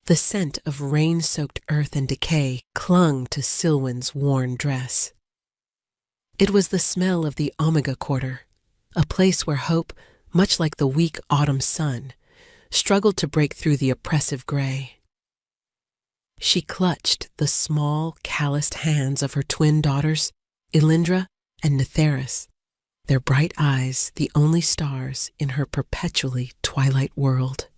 The scent of rain-soaked earth and decay clung to Silwen's worn dress. It was the smell of the Omega Quarter, a place where hope, much like the weak autumn sun, struggled to break through the oppressive gray. She clutched the small, calloused hands of her twin daughters, Elindra and Netheris, their bright eyes the only stars in her perpetually twilight world.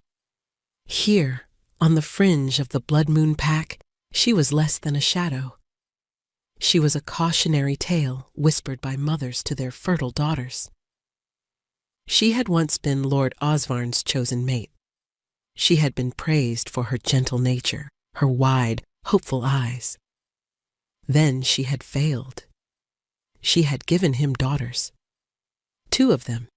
Here, on the fringe of the Blood Moon Pack, she was less than a shadow. She was a cautionary tale whispered by mothers to their fertile daughters. She had once been Lord Osvarn's chosen mate. She had been praised for her gentle nature, her wide, hopeful eyes. Then she had failed. She had given him daughters. 2 of them.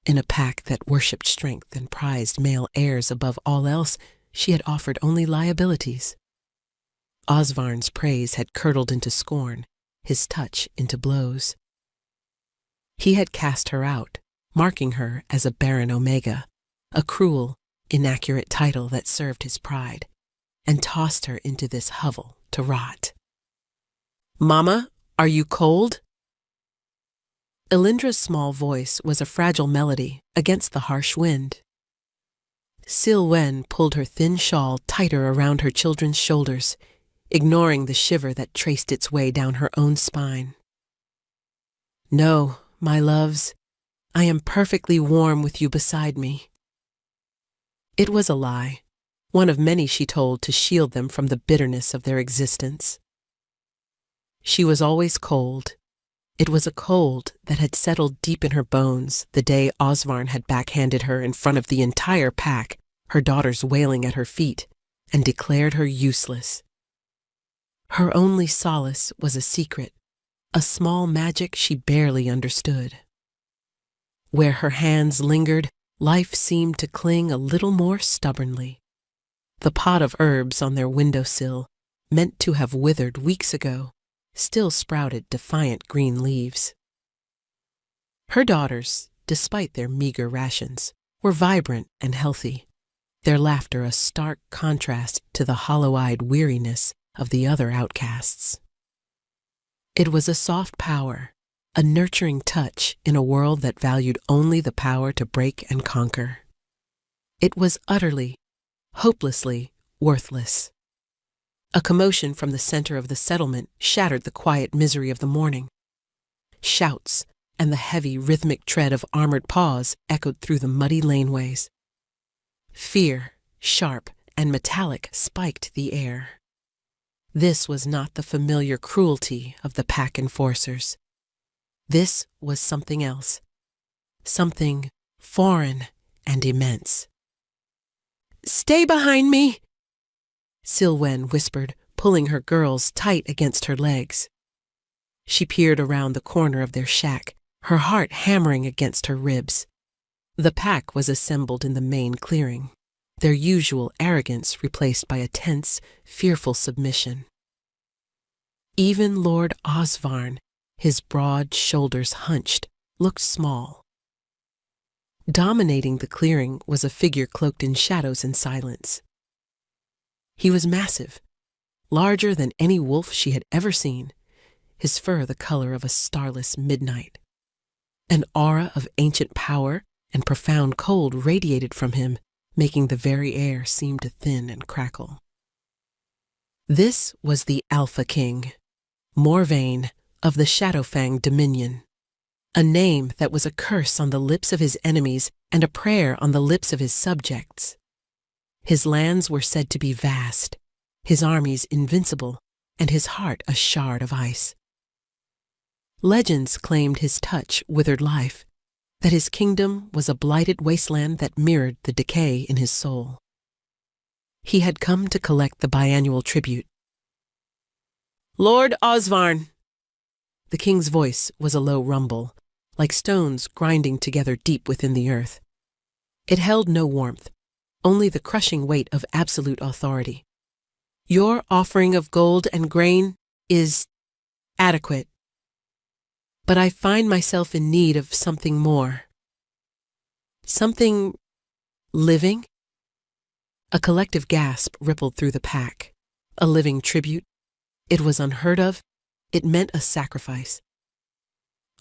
In a pack that worshipped strength and prized male heirs above all else, she had offered only liabilities. Osvarn's praise had curdled into scorn, his touch into blows. He had cast her out, marking her as a barren Omega, a cruel, inaccurate title that served his pride, and tossed her into this hovel to rot. "Mama, are you cold?" Elindra's small voice was a fragile melody against the harsh wind. Silwen pulled her thin shawl tighter around her children's shoulders, ignoring the shiver that traced its way down her own spine. "No, my loves, I am perfectly warm with you beside me." It was a lie, one of many she told to shield them from the bitterness of their existence. She was always cold. It was a cold that had settled deep in her bones the day Osvarn had backhanded her in front of the entire pack, her daughters wailing at her feet, and declared her useless. Her only solace was a secret, a small magic she barely understood. Where her hands lingered, life seemed to cling a little more stubbornly. The pot of herbs on their windowsill, meant to have withered weeks ago, still sprouted defiant green leaves. Her daughters, despite their meager rations, were vibrant and healthy, their laughter a stark contrast to the hollow-eyed weariness of the other outcasts. It was a soft power, a nurturing touch in a world that valued only the power to break and conquer. It was utterly, hopelessly worthless. A commotion from the center of the settlement shattered the quiet misery of the morning. Shouts and the heavy rhythmic tread of armored paws echoed through the muddy laneways. Fear, sharp and metallic, spiked the air. This was not the familiar cruelty of the pack enforcers. This was something else, something foreign and immense. "Stay behind me!" Silwen whispered, pulling her girls tight against her legs. She peered around the corner of their shack, her heart hammering against her ribs. The pack was assembled in the main clearing, their usual arrogance replaced by a tense, fearful submission. Even Lord Osvarn, his broad shoulders hunched, looked small. Dominating the clearing was a figure cloaked in shadows and silence. He was massive, larger than any wolf she had ever seen, his fur the color of a starless midnight. An aura of ancient power and profound cold radiated from him, making the very air seem to thin and crackle. This was the Alpha King, Morvain of the Shadowfang Dominion, a name that was a curse on the lips of his enemies and a prayer on the lips of his subjects. His lands were said to be vast, his armies invincible, and his heart a shard of ice. Legends claimed his touch withered life, that his kingdom was a blighted wasteland that mirrored the decay in his soul. He had come to collect the biannual tribute. "Lord Osvarn!" The king's voice was a low rumble, like stones grinding together deep within the earth. It held no warmth, only the crushing weight of absolute authority. "Your offering of gold and grain is adequate. But I find myself in need of something more. Something living." A collective gasp rippled through the pack. A living tribute? It was unheard of. It meant a sacrifice.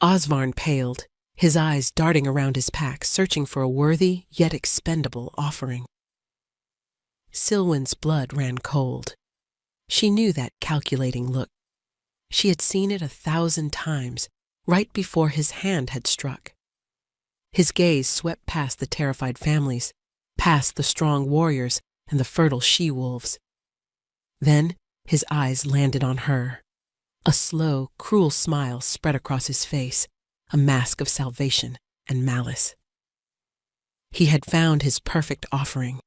Osvarn paled, his eyes darting around his pack, searching for a worthy yet expendable offering. Silwen's blood ran cold. She knew that calculating look. She had seen it 1,000 times, right before his hand had struck. His gaze swept past the terrified families, past the strong warriors and the fertile she-wolves. Then his eyes landed on her. A slow, cruel smile spread across his face, a mask of salvation and malice. He had found his perfect offering.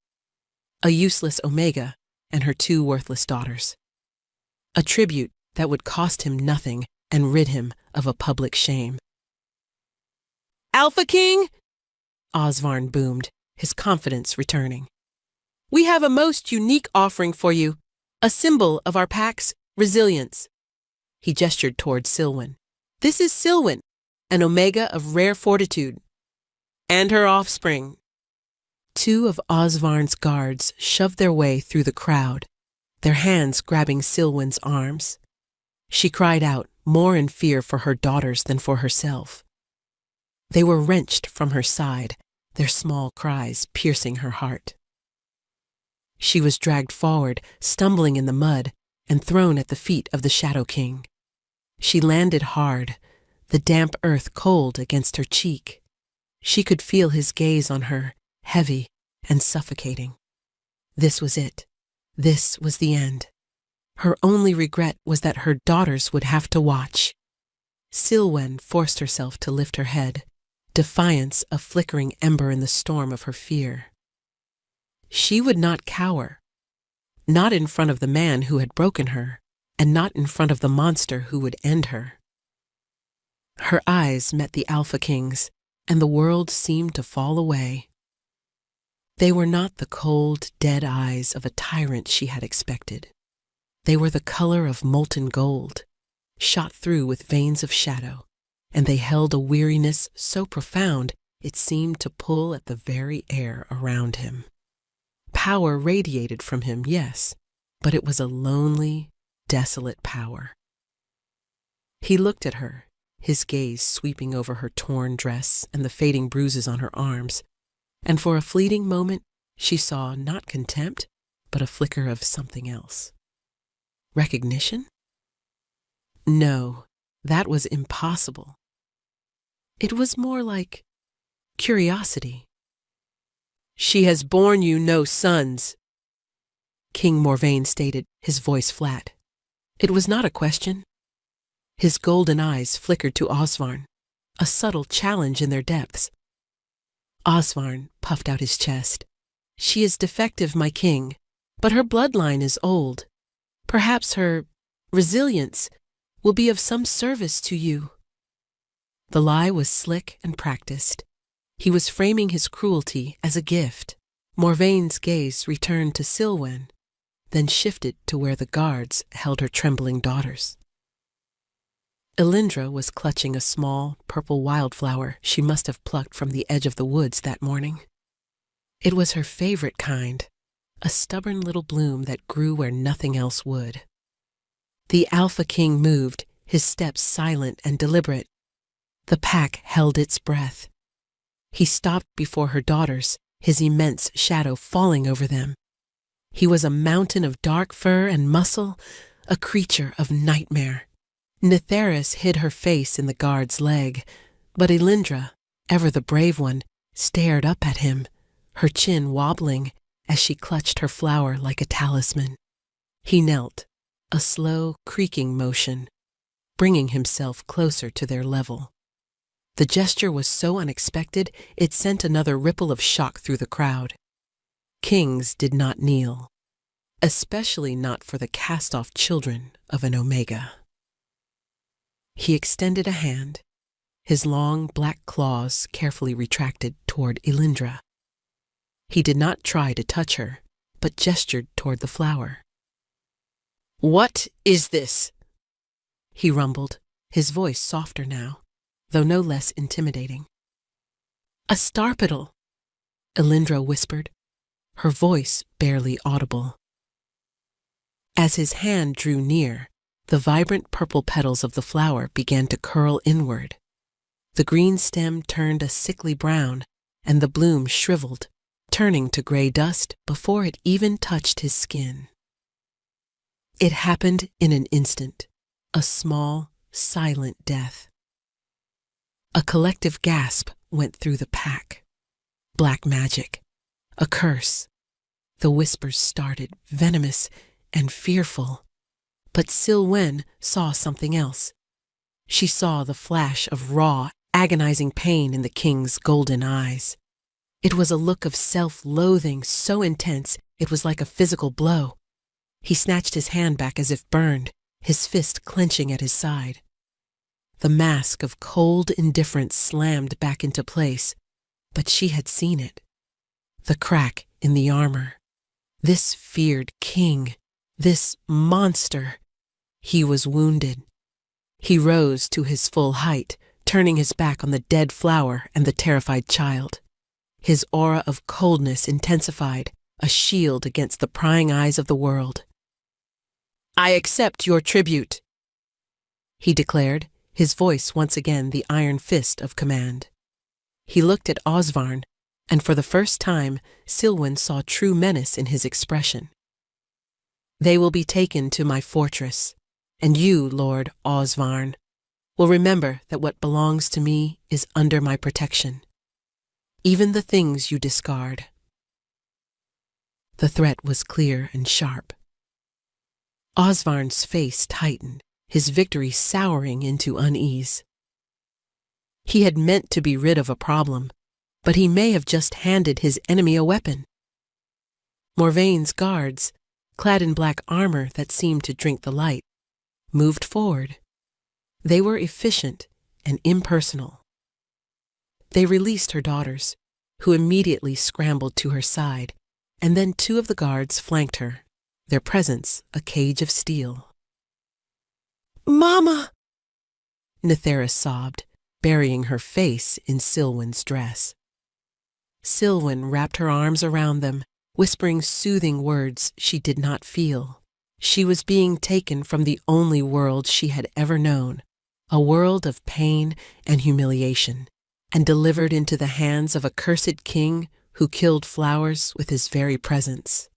A useless Omega and her 2 worthless daughters. A tribute that would cost him nothing and rid him of a public shame. "Alpha King!" Osvarn boomed, his confidence returning. "We have a most unique offering for you, a symbol of our pack's resilience." He gestured toward Silwen. "This is Silwen, an Omega of rare fortitude, and her offspring." 2 of Osvarn's guards shoved their way through the crowd, their hands grabbing Silwen's arms. She cried out, more in fear for her daughters than for herself. They were wrenched from her side, their small cries piercing her heart. She was dragged forward, stumbling in the mud, and thrown at the feet of the Shadow King. She landed hard, the damp earth cold against her cheek. She could feel his gaze on her, heavy and suffocating. This was it. This was the end. Her only regret was that her daughters would have to watch. Silwen forced herself to lift her head, defiance a flickering ember in the storm of her fear. She would not cower, not in front of the man who had broken her, and not in front of the monster who would end her. Her eyes met the Alpha King's, and the world seemed to fall away. They were not the cold, dead eyes of a tyrant she had expected. They were the color of molten gold, shot through with veins of shadow, and they held a weariness so profound it seemed to pull at the very air around him. Power radiated from him, yes, but it was a lonely, desolate power. He looked at her, his gaze sweeping over her torn dress and the fading bruises on her arms, and for a fleeting moment she saw not contempt, but a flicker of something else. Recognition? No, that was impossible. It was more like curiosity. "She has borne you no sons," King Morvayn stated, his voice flat. It was not a question. His golden eyes flickered to Osvarn, a subtle challenge in their depths. Osvarn puffed out his chest. "She is defective, my king, but her bloodline is old. Perhaps her resilience will be of some service to you." The lie was slick and practiced. He was framing his cruelty as a gift. Morvayn's gaze returned to Silwen, then shifted to where the guards held her trembling daughters. Elindra was clutching a small, purple wildflower she must have plucked from the edge of the woods that morning. It was her favorite kind, a stubborn little bloom that grew where nothing else would. The Alpha King moved, his steps silent and deliberate. The pack held its breath. He stopped before her daughters, his immense shadow falling over them. He was a mountain of dark fur and muscle, a creature of nightmare. Netheris hid her face in the guard's leg, but Elindra, ever the brave one, stared up at him, her chin wobbling as she clutched her flower like a talisman. He knelt, a slow, creaking motion, bringing himself closer to their level. The gesture was so unexpected it sent another ripple of shock through the crowd. Kings did not kneel, especially not for the cast-off children of an Omega. He extended a hand, his long black claws carefully retracted toward Elindra. He did not try to touch her, but gestured toward the flower. "What is this?" he rumbled, his voice softer now, though no less intimidating. "A star petal," Elindra whispered, her voice barely audible. As his hand drew near, the vibrant purple petals of the flower began to curl inward. The green stem turned a sickly brown, and the bloom shriveled, turning to gray dust before it even touched his skin. It happened in an instant, a small, silent death. A collective gasp went through the pack. Black magic, a curse. The whispers started, venomous and fearful. But Silwen saw something else. She saw the flash of raw, agonizing pain in the king's golden eyes. It was a look of self-loathing so intense it was like a physical blow. He snatched his hand back as if burned, his fist clenching at his side. The mask of cold indifference slammed back into place, but she had seen it. The crack in the armor. This feared king, this monster. He was wounded. He rose to his full height, turning his back on the dead flower and the terrified child. His aura of coldness intensified, a shield against the prying eyes of the world. "I accept your tribute," he declared, his voice once again the iron fist of command. He looked at Osvarn, and for the first time, Silwen saw true menace in his expression. "They will be taken to my fortress, and you, Lord Osvarn, will remember that what belongs to me is under my protection, even the things you discard." The threat was clear and sharp. Osvarn's face tightened, his victory souring into unease. He had meant to be rid of a problem, but he may have just handed his enemy a weapon. Morvaine's guards, clad in black armor that seemed to drink the light, moved forward. They were efficient and impersonal. They released her daughters, who immediately scrambled to her side, and then two of the guards flanked her, their presence a cage of steel. "Mama!" Nethera sobbed, burying her face in Silwen's dress. Silwen wrapped her arms around them, whispering soothing words she did not feel. She was being taken from the only world she had ever known, a world of pain and humiliation, and delivered into the hands of a cursed king who killed flowers with his very presence.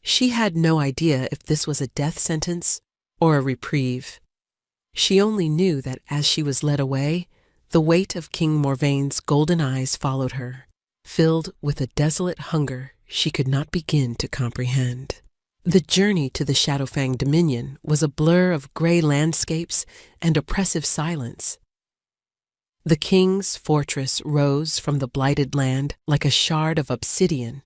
She had no idea if this was a death sentence or a reprieve. She only knew that as she was led away, the weight of King Morvaine's golden eyes followed her, filled with a desolate hunger she could not begin to comprehend. The journey to the Shadowfang Dominion was a blur of gray landscapes and oppressive silence. The king's fortress rose from the blighted land like a shard of obsidian,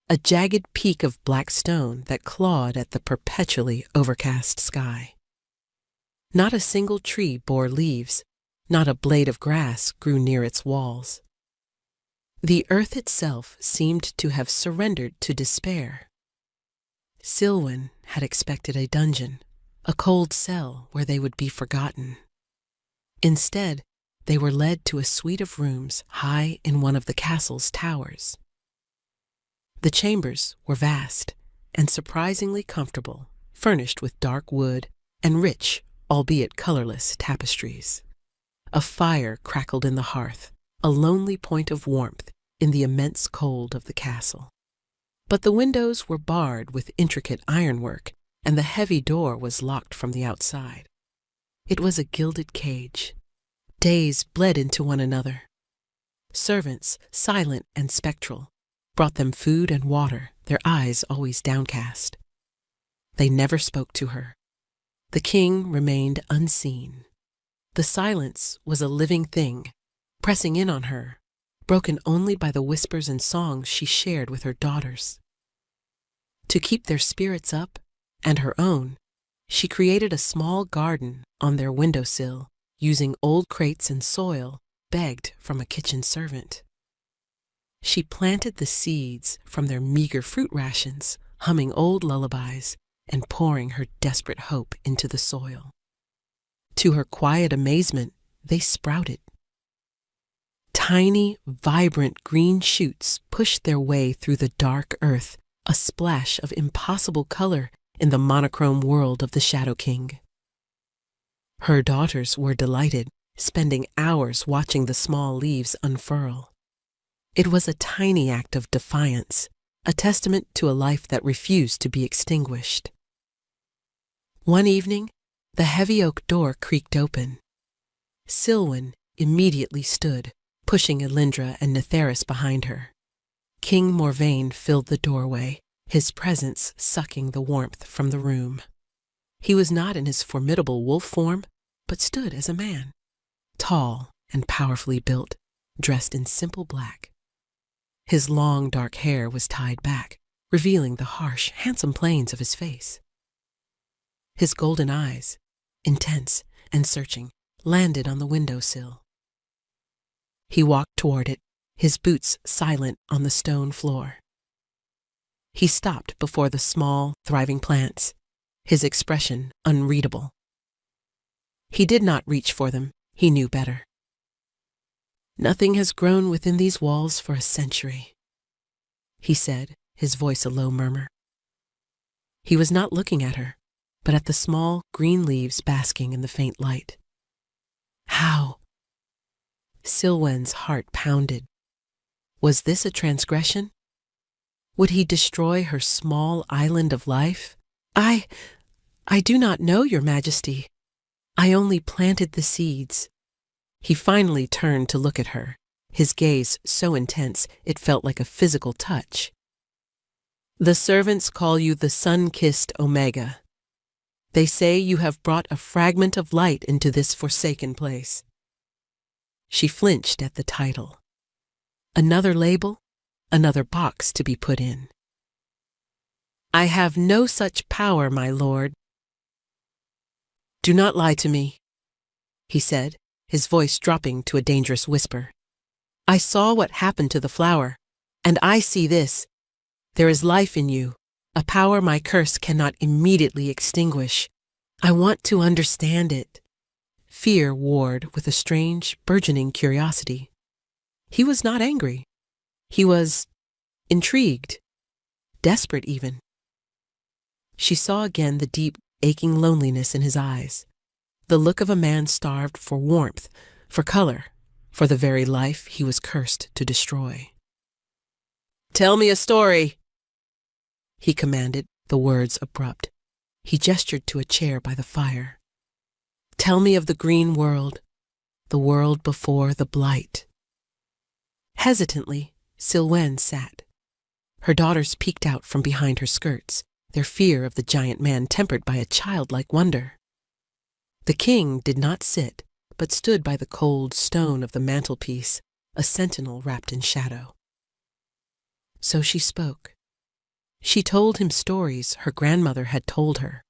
a jagged peak of black stone that clawed at the perpetually overcast sky. Not a single tree bore leaves, not a blade of grass grew near its walls. The earth itself seemed to have surrendered to despair. Silwen had expected a dungeon, a cold cell where they would be forgotten. Instead, they were led to a suite of rooms high in one of the castle's towers. The chambers were vast and surprisingly comfortable, furnished with dark wood and rich, albeit colorless, tapestries. A fire crackled in the hearth, a lonely point of warmth in the immense cold of the castle. But the windows were barred with intricate ironwork, and the heavy door was locked from the outside. It was a gilded cage. Days bled into one another. Servants, silent and spectral, brought them food and water, their eyes always downcast. They never spoke to her. The king remained unseen. The silence was a living thing, pressing in on her, broken only by the whispers and songs she shared with her daughters. To keep their spirits up, and her own, she created a small garden on their windowsill, using old crates and soil begged from a kitchen servant. She planted the seeds from their meager fruit rations, humming old lullabies and pouring her desperate hope into the soil. To her quiet amazement, they sprouted. Tiny, vibrant green shoots pushed their way through the dark earth, a splash of impossible color in the monochrome world of the Shadow King. Her daughters were delighted, spending hours watching the small leaves unfurl. It was a tiny act of defiance, a testament to a life that refused to be extinguished. One evening, the heavy oak door creaked open. Silwen immediately stood, pushing Elindra and Netheris behind her. King Morvain filled the doorway, his presence sucking the warmth from the room. He was not in his formidable wolf form, but stood as a man, tall and powerfully built, dressed in simple black. His long dark hair was tied back, revealing the harsh, handsome planes of his face. His golden eyes, intense and searching, landed on the windowsill. He walked toward it, his boots silent on the stone floor. He stopped before the small, thriving plants, his expression unreadable. He did not reach for them, he knew better. "Nothing has grown within these walls for a century," he said, his voice a low murmur. He was not looking at her, but at the small green leaves basking in the faint light. How? Silwen's heart pounded. Was this a transgression? Would he destroy her small island of life? I do not know, Your Majesty. I only planted the seeds." He finally turned to look at her, his gaze so intense it felt like a physical touch. "The servants call you the sun-kissed Omega. They say you have brought a fragment of light into this forsaken place." She flinched at the title. Another label, another box to be put in. "I have no such power, my lord." "Do not lie to me," he said, his voice dropping to a dangerous whisper. "I saw what happened to the flower, and I see this. There is life in you, a power my curse cannot immediately extinguish. I want to understand it." Fear warred with a strange, burgeoning curiosity. He was not angry. He was intrigued, desperate even. She saw again the deep, aching loneliness in his eyes, the look of a man starved for warmth, for color, for the very life he was cursed to destroy. "Tell me a story," he commanded, the words abrupt. He gestured to a chair by the fire. "Tell me of the green world, the world before the blight." Hesitantly, Silwen sat. Her daughters peeked out from behind her skirts, their fear of the giant man tempered by a childlike wonder. The king did not sit, but stood by the cold stone of the mantelpiece, a sentinel wrapped in shadow. So she spoke. She told him stories her grandmother had told her,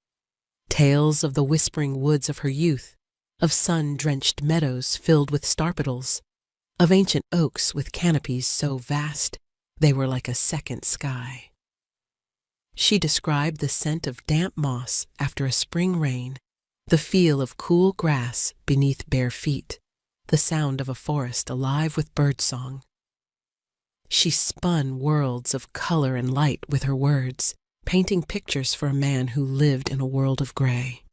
tales of the whispering woods of her youth, of sun-drenched meadows filled with starpitals, of ancient oaks with canopies so vast they were like a second sky. She described the scent of damp moss after a spring rain, the feel of cool grass beneath bare feet, the sound of a forest alive with birdsong. She spun worlds of color and light with her words, painting pictures for a man who lived in a world of gray.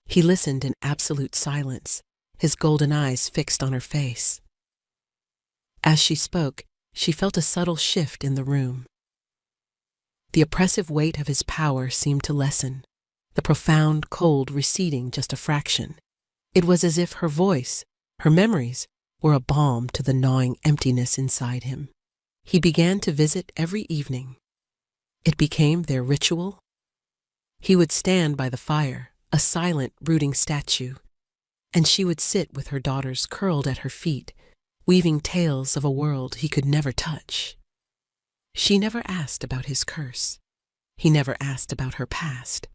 He listened in absolute silence, his golden eyes fixed on her face. As she spoke, she felt a subtle shift in the room. The oppressive weight of his power seemed to lessen, the profound cold receding just a fraction. It was as if her voice, her memories, were a balm to the gnawing emptiness inside him. He began to visit every evening. It became their ritual. He would stand by the fire, a silent, brooding statue, and she would sit with her daughters curled at her feet, weaving tales of a world he could never touch. She never asked about his curse. He never asked about her past.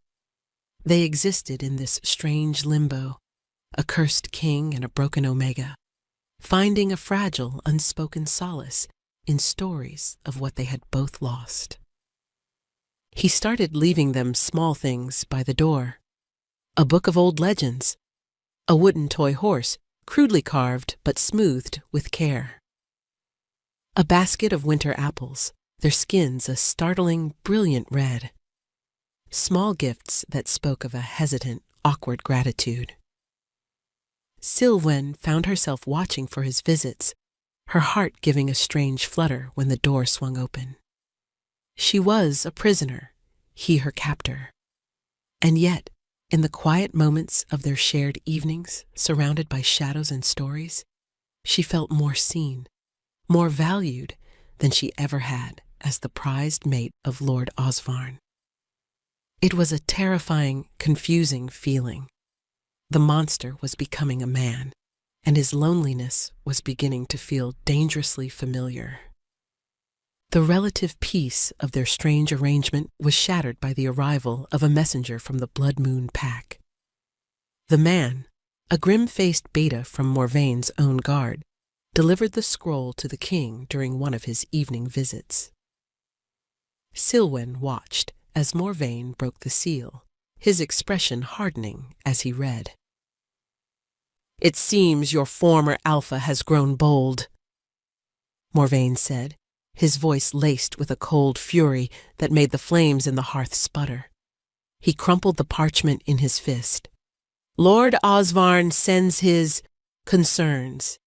They existed in this strange limbo, a cursed king and a broken Omega, finding a fragile, unspoken solace in stories of what they had both lost. He started leaving them small things by the door. A book of old legends, a wooden toy horse, crudely carved but smoothed with care, A basket of winter apples, their skins a startling, brilliant red. Small gifts that spoke of a hesitant, awkward gratitude. Sylwen found herself watching for his visits, her heart giving a strange flutter when the door swung open. She was a prisoner, he her captor. And yet, in the quiet moments of their shared evenings, surrounded by shadows and stories, she felt more seen, more valued than she ever had as the prized mate of Lord Osvarn. It was a terrifying, confusing feeling. The monster was becoming a man, and his loneliness was beginning to feel dangerously familiar. The relative peace of their strange arrangement was shattered by the arrival of a messenger from the Blood Moon Pack. The man, a grim-faced beta from Morvaine's own guard, delivered the scroll to the king during one of his evening visits. Sylwen watched as Morvaine broke the seal, his expression hardening as he read. "It seems your former alpha has grown bold," Morvaine said, his voice laced with a cold fury that made the flames in the hearth sputter. He crumpled the parchment in his fist. "Lord Osvarn sends his concerns.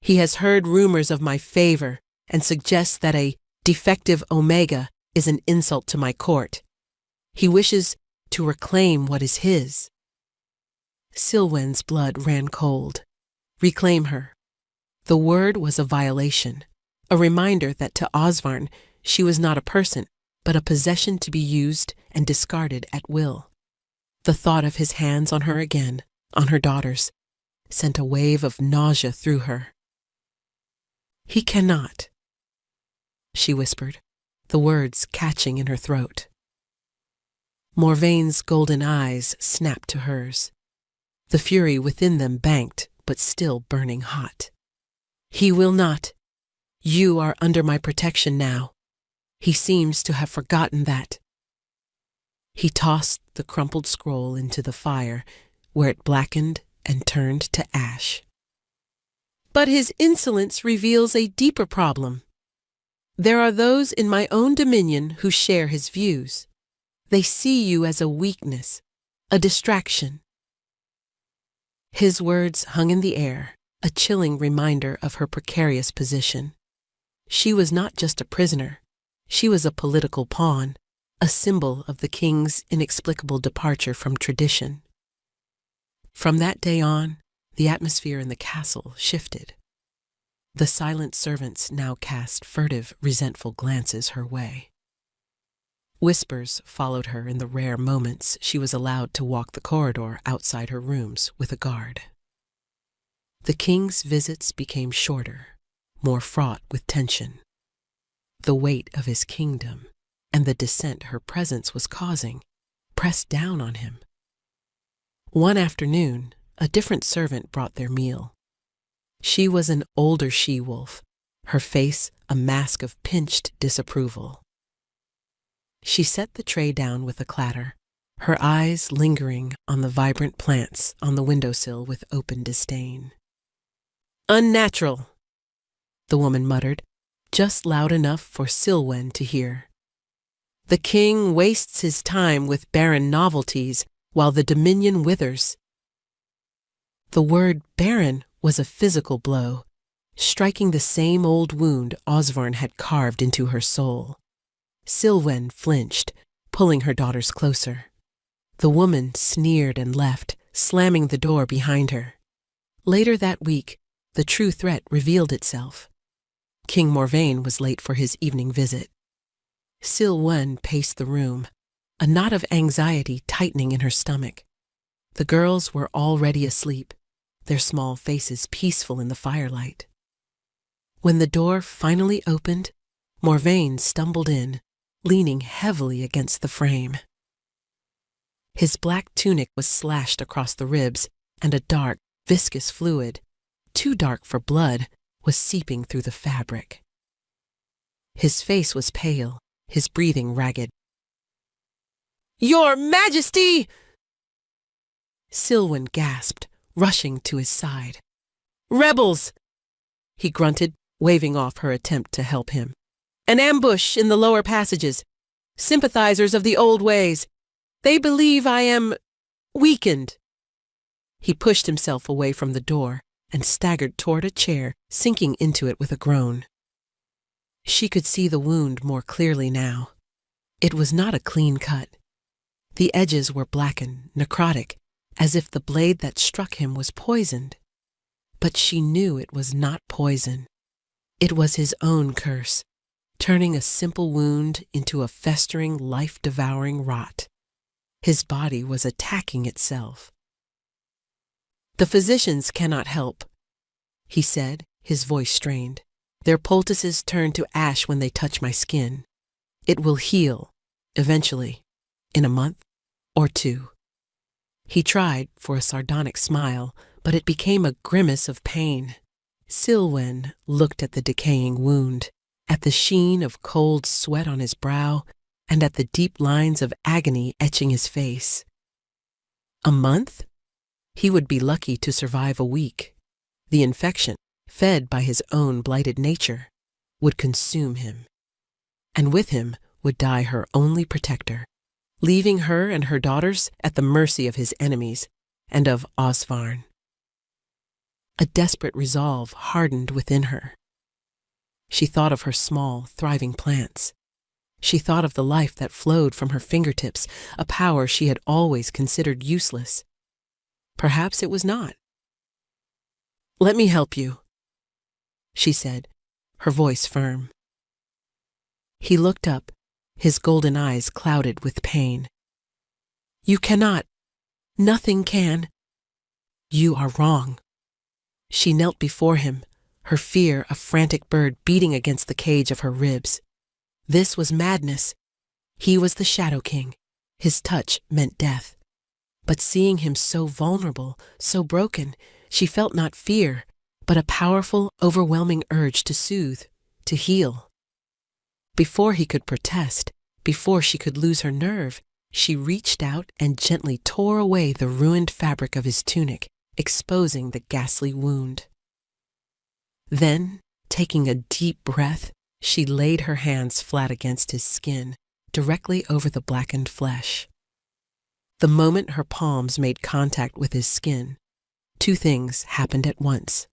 He has heard rumors of my favor and suggests that a defective Omega is an insult to my court. He wishes to reclaim what is his." Sylwen's blood ran cold. Reclaim her. The word was a violation, a reminder that to Osvarn she was not a person, but a possession to be used and discarded at will. The thought of his hands on her again, on her daughters, sent a wave of nausea through her. "He cannot," she whispered, the words catching in her throat. Morvaine's golden eyes snapped to hers. The fury within them banked, but still burning hot. "He will not. You are under my protection now. He seems to have forgotten that." He tossed the crumpled scroll into the fire, where it blackened and turned to ash. "But his insolence reveals a deeper problem. There are those in my own dominion who share his views. They see you as a weakness, a distraction." His words hung in the air, a chilling reminder of her precarious position. She was not just a prisoner. She was a political pawn, a symbol of the king's inexplicable departure from tradition. From that day on, the atmosphere in the castle shifted. The silent servants now cast furtive, resentful glances her way. Whispers followed her in the rare moments she was allowed to walk the corridor outside her rooms with a guard. The king's visits became shorter, more fraught with tension. The weight of his kingdom and the dissent her presence was causing pressed down on him. One afternoon, a different servant brought their meal. She was an older she-wolf, her face a mask of pinched disapproval. She set the tray down with a clatter, her eyes lingering on the vibrant plants on the windowsill with open disdain. "Unnatural," the woman muttered, just loud enough for Sylwen to hear. "The king wastes his time with barren novelties while the dominion withers." The word barren was a physical blow, striking the same old wound Osvarn had carved into her soul. Sylwen flinched, pulling her daughters closer. The woman sneered and left, slamming the door behind her. Later that week, the true threat revealed itself. King Morvaine was late for his evening visit. Sylwen paced the room, a knot of anxiety tightening in her stomach. The girls were already asleep, their small faces peaceful in the firelight. When the door finally opened, Morvaine stumbled in, leaning heavily against the frame. His black tunic was slashed across the ribs, and a dark, viscous fluid, too dark for blood, was seeping through the fabric. His face was pale, his breathing ragged. "Your Majesty!" Sylwen gasped, rushing to his side. "Rebels!" he grunted, waving off her attempt to help him. "An ambush in the lower passages. Sympathizers of the old ways. They believe I am weakened." He pushed himself away from the door and staggered toward a chair, sinking into it with a groan. She could see the wound more clearly now. It was not a clean cut. The edges were blackened, necrotic, as if the blade that struck him was poisoned. But she knew it was not poison. It was his own curse, turning a simple wound into a festering, life-devouring rot. His body was attacking itself. "The physicians cannot help," he said, his voice strained. "Their poultices turn to ash when they touch my skin. It will heal, eventually, in a month or two." He tried for a sardonic smile, but it became a grimace of pain. Silwen looked at the decaying wound, at the sheen of cold sweat on his brow, and at the deep lines of agony etching his face. A month? He would be lucky to survive a week. The infection, fed by his own blighted nature, would consume him. And with him would die her only protector, leaving her and her daughters at the mercy of his enemies and of Osvarn. A desperate resolve hardened within her. She thought of her small, thriving plants. She thought of the life that flowed from her fingertips, a power she had always considered useless. Perhaps it was not. "Let me help you," she said, her voice firm. He looked up, his golden eyes clouded with pain. "You cannot. Nothing can. You are wrong." She knelt before him, her fear a frantic bird beating against the cage of her ribs. This was madness. He was the Shadow King. His touch meant death. But seeing him so vulnerable, so broken, she felt not fear, but a powerful, overwhelming urge to soothe, to heal. Before he could protest, before she could lose her nerve, she reached out and gently tore away the ruined fabric of his tunic, exposing the ghastly wound. Then, taking a deep breath, she laid her hands flat against his skin, directly over the blackened flesh. The moment her palms made contact with his skin, two things happened at once.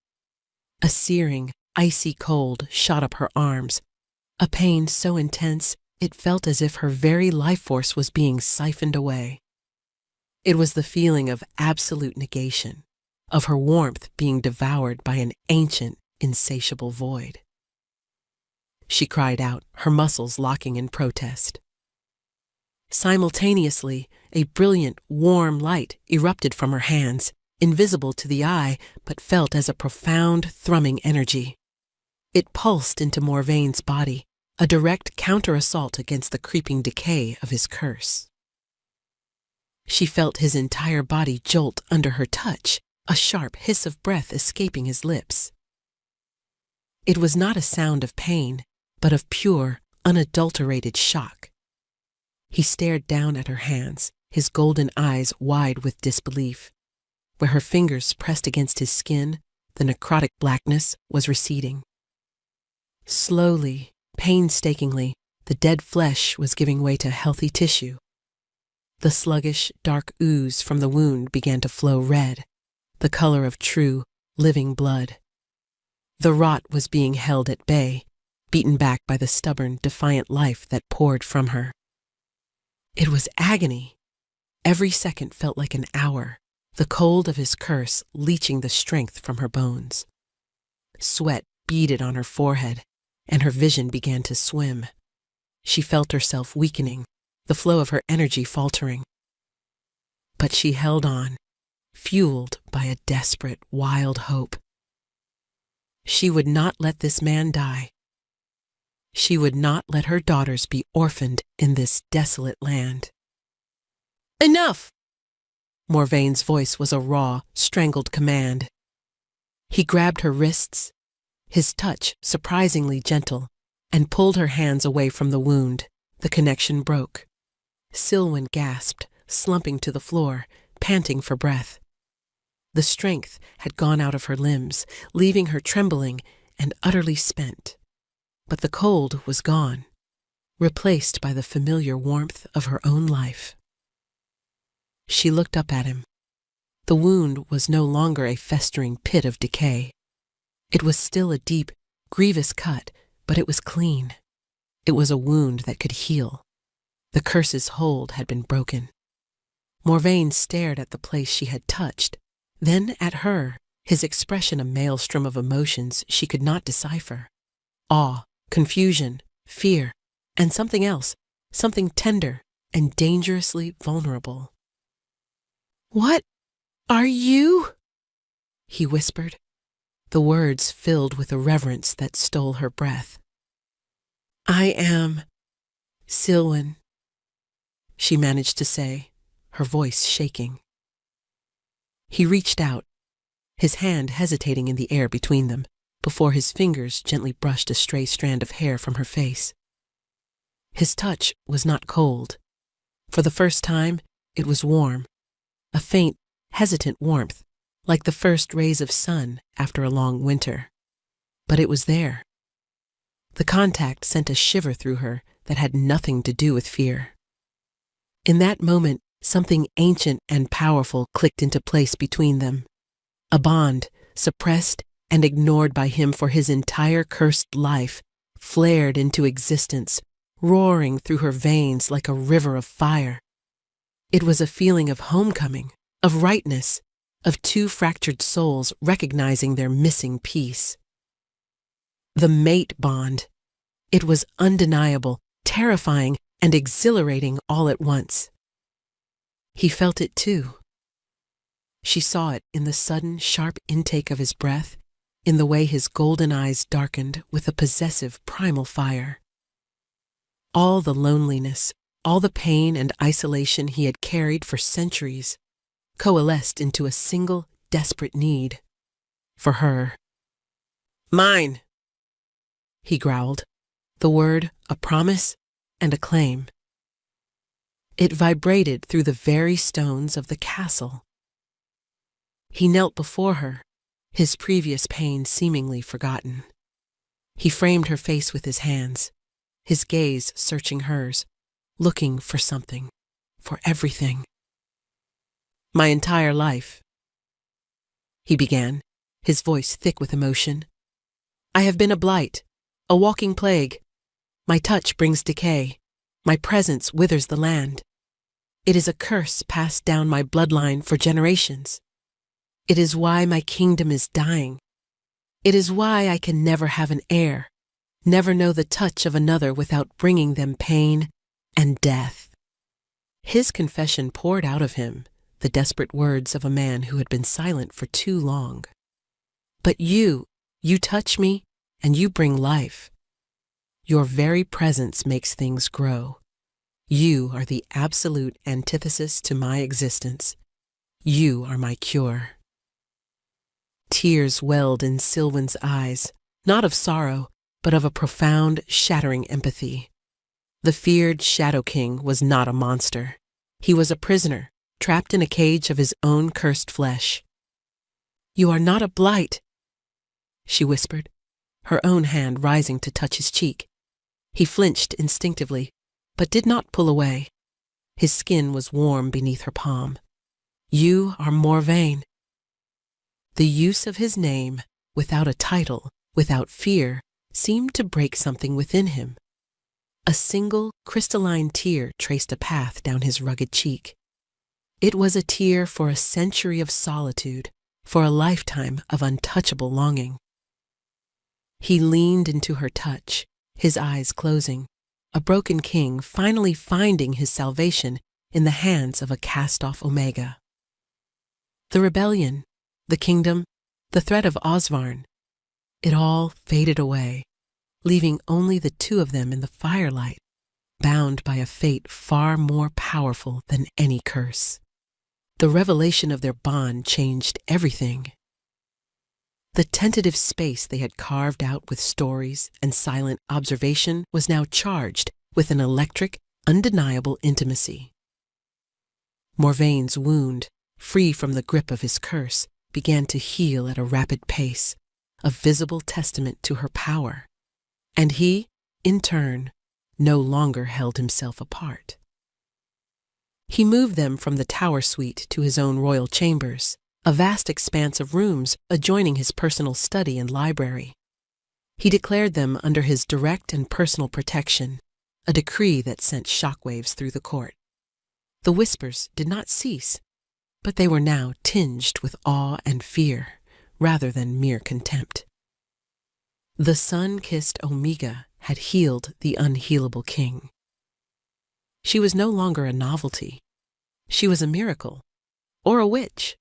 A searing, icy cold shot up her arms, a pain so intense it felt as if her very life force was being siphoned away. It was the feeling of absolute negation, of her warmth being devoured by an ancient, insatiable void. She cried out, her muscles locking in protest. Simultaneously, a brilliant, warm light erupted from her hands, invisible to the eye, but felt as a profound, thrumming energy. It pulsed into Morvaine's body, a direct counter-assault against the creeping decay of his curse. She felt his entire body jolt under her touch, a sharp hiss of breath escaping his lips. It was not a sound of pain, but of pure, unadulterated shock. He stared down at her hands, his golden eyes wide with disbelief. Where her fingers pressed against his skin, the necrotic blackness was receding. Slowly, painstakingly, the dead flesh was giving way to healthy tissue. The sluggish, dark ooze from the wound began to flow red, the color of true, living blood. The rot was being held at bay, beaten back by the stubborn, defiant life that poured from her. It was agony. Every second felt like an hour, the cold of his curse leaching the strength from her bones. Sweat beaded on her forehead, and her vision began to swim. She felt herself weakening, the flow of her energy faltering. But she held on, fueled by a desperate, wild hope. She would not let this man die. She would not let her daughters be orphaned in this desolate land. "Enough!" Morvaine's voice was a raw, strangled command. He grabbed her wrists, his touch surprisingly gentle, and pulled her hands away from the wound. The connection broke. Silwen gasped, slumping to the floor, panting for breath. The strength had gone out of her limbs, leaving her trembling, and utterly spent, but the cold was gone, replaced by the familiar warmth of her own life. She looked up at him. The wound was no longer a festering pit of decay. It was still a deep, grievous cut, but it was clean. It was a wound that could heal. The curse's hold had been broken. Morvain stared at the place she had touched, then at her, his expression a maelstrom of emotions she could not decipher. Awe, confusion, fear, and something else, something tender and dangerously vulnerable. "What are you?" he whispered, the words filled with a reverence that stole her breath. "I am Silwen," she managed to say, her voice shaking. He reached out, his hand hesitating in the air between them, before his fingers gently brushed a stray strand of hair from her face. His touch was not cold. For the first time, it was warm, a faint, hesitant warmth, like the first rays of sun after a long winter. But it was there. The contact sent a shiver through her that had nothing to do with fear. In that moment, something ancient and powerful clicked into place between them. A bond, suppressed and ignored by him for his entire cursed life, flared into existence, roaring through her veins like a river of fire. It was a feeling of homecoming, of rightness, of two fractured souls recognizing their missing piece. The mate bond. It was undeniable, terrifying, and exhilarating all at once. He felt it too. She saw it in the sudden, sharp intake of his breath, in the way his golden eyes darkened with a possessive primal fire. All the loneliness, all the pain and isolation he had carried for centuries, coalesced into a single, desperate need. For her. "Mine," he growled, the word a promise and a claim. It vibrated through the very stones of the castle. He knelt before her, his previous pain seemingly forgotten. He framed her face with his hands, his gaze searching hers, looking for something, for everything. "My entire life," he began, his voice thick with emotion. "I have been a blight, a walking plague. My touch brings decay. My presence withers the land. It is a curse passed down my bloodline for generations. It is why my kingdom is dying. It is why I can never have an heir, never know the touch of another without bringing them pain and death." His confession poured out of him, the desperate words of a man who had been silent for too long. "But you touch me, and you bring life. Your very presence makes things grow. You are the absolute antithesis to my existence. You are my cure." Tears welled in Silwen's eyes, not of sorrow, but of a profound, shattering empathy. The feared Shadow King was not a monster. He was a prisoner, trapped in a cage of his own cursed flesh. "You are not a blight," she whispered, her own hand rising to touch his cheek. He flinched instinctively, but did not pull away. His skin was warm beneath her palm. "You are Morvain." The use of his name, without a title, without fear, seemed to break something within him. A single crystalline tear traced a path down his rugged cheek. It was a tear for a century of solitude, for a lifetime of untouchable longing. He leaned into her touch, his eyes closing, a broken king finally finding his salvation in the hands of a cast-off Omega. The rebellion, the kingdom, the threat of Osvarn, it all faded away, leaving only the two of them in the firelight, bound by a fate far more powerful than any curse. The revelation of their bond changed everything. The tentative space they had carved out with stories and silent observation was now charged with an electric, undeniable intimacy. Morvain's wound, free from the grip of his curse, began to heal at a rapid pace, a visible testament to her power. And he, in turn, no longer held himself apart. He moved them from the tower suite to his own royal chambers, a vast expanse of rooms adjoining his personal study and library. He declared them under his direct and personal protection, a decree that sent shockwaves through the court. The whispers did not cease, but they were now tinged with awe and fear, rather than mere contempt. The sun-kissed Omega had healed the unhealable king. She was no longer a novelty. She was a miracle, or a witch.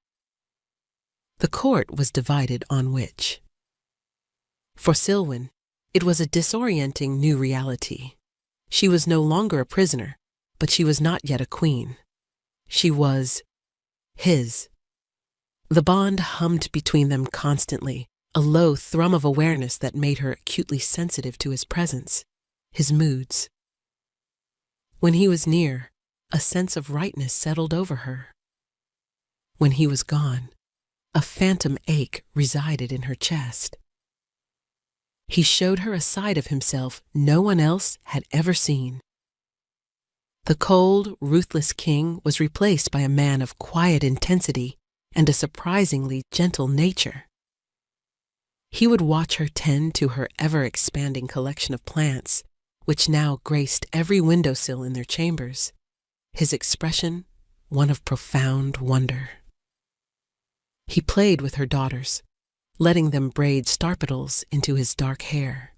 The court was divided on which. For Silwen, it was a disorienting new reality. She was no longer a prisoner, but she was not yet a queen. She was his. The bond hummed between them constantly, a low thrum of awareness that made her acutely sensitive to his presence, his moods. When he was near, a sense of rightness settled over her. When he was gone, a phantom ache resided in her chest. He showed her a side of himself no one else had ever seen. The cold, ruthless king was replaced by a man of quiet intensity and a surprisingly gentle nature. He would watch her tend to her ever-expanding collection of plants, which now graced every windowsill in their chambers, his expression one of profound wonder. He played with her daughters, letting them braid starpedals into his dark hair,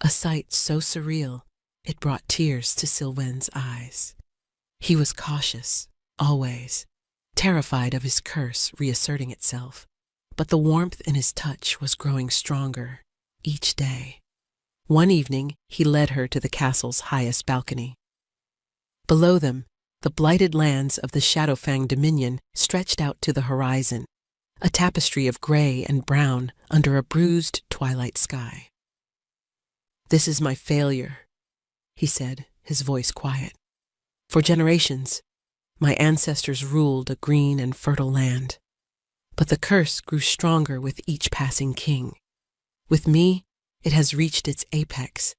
a sight so surreal it brought tears to Silwen's eyes. He was cautious, always, terrified of his curse reasserting itself, but the warmth in his touch was growing stronger each day. One evening, he led her to the castle's highest balcony. Below them, the blighted lands of the Shadowfang Dominion stretched out to the horizon, a tapestry of gray and brown under a bruised twilight sky. "This is my failure," he said, his voice quiet. "For generations, my ancestors ruled a green and fertile land. But the curse grew stronger with each passing king. With me, it has reached its apex.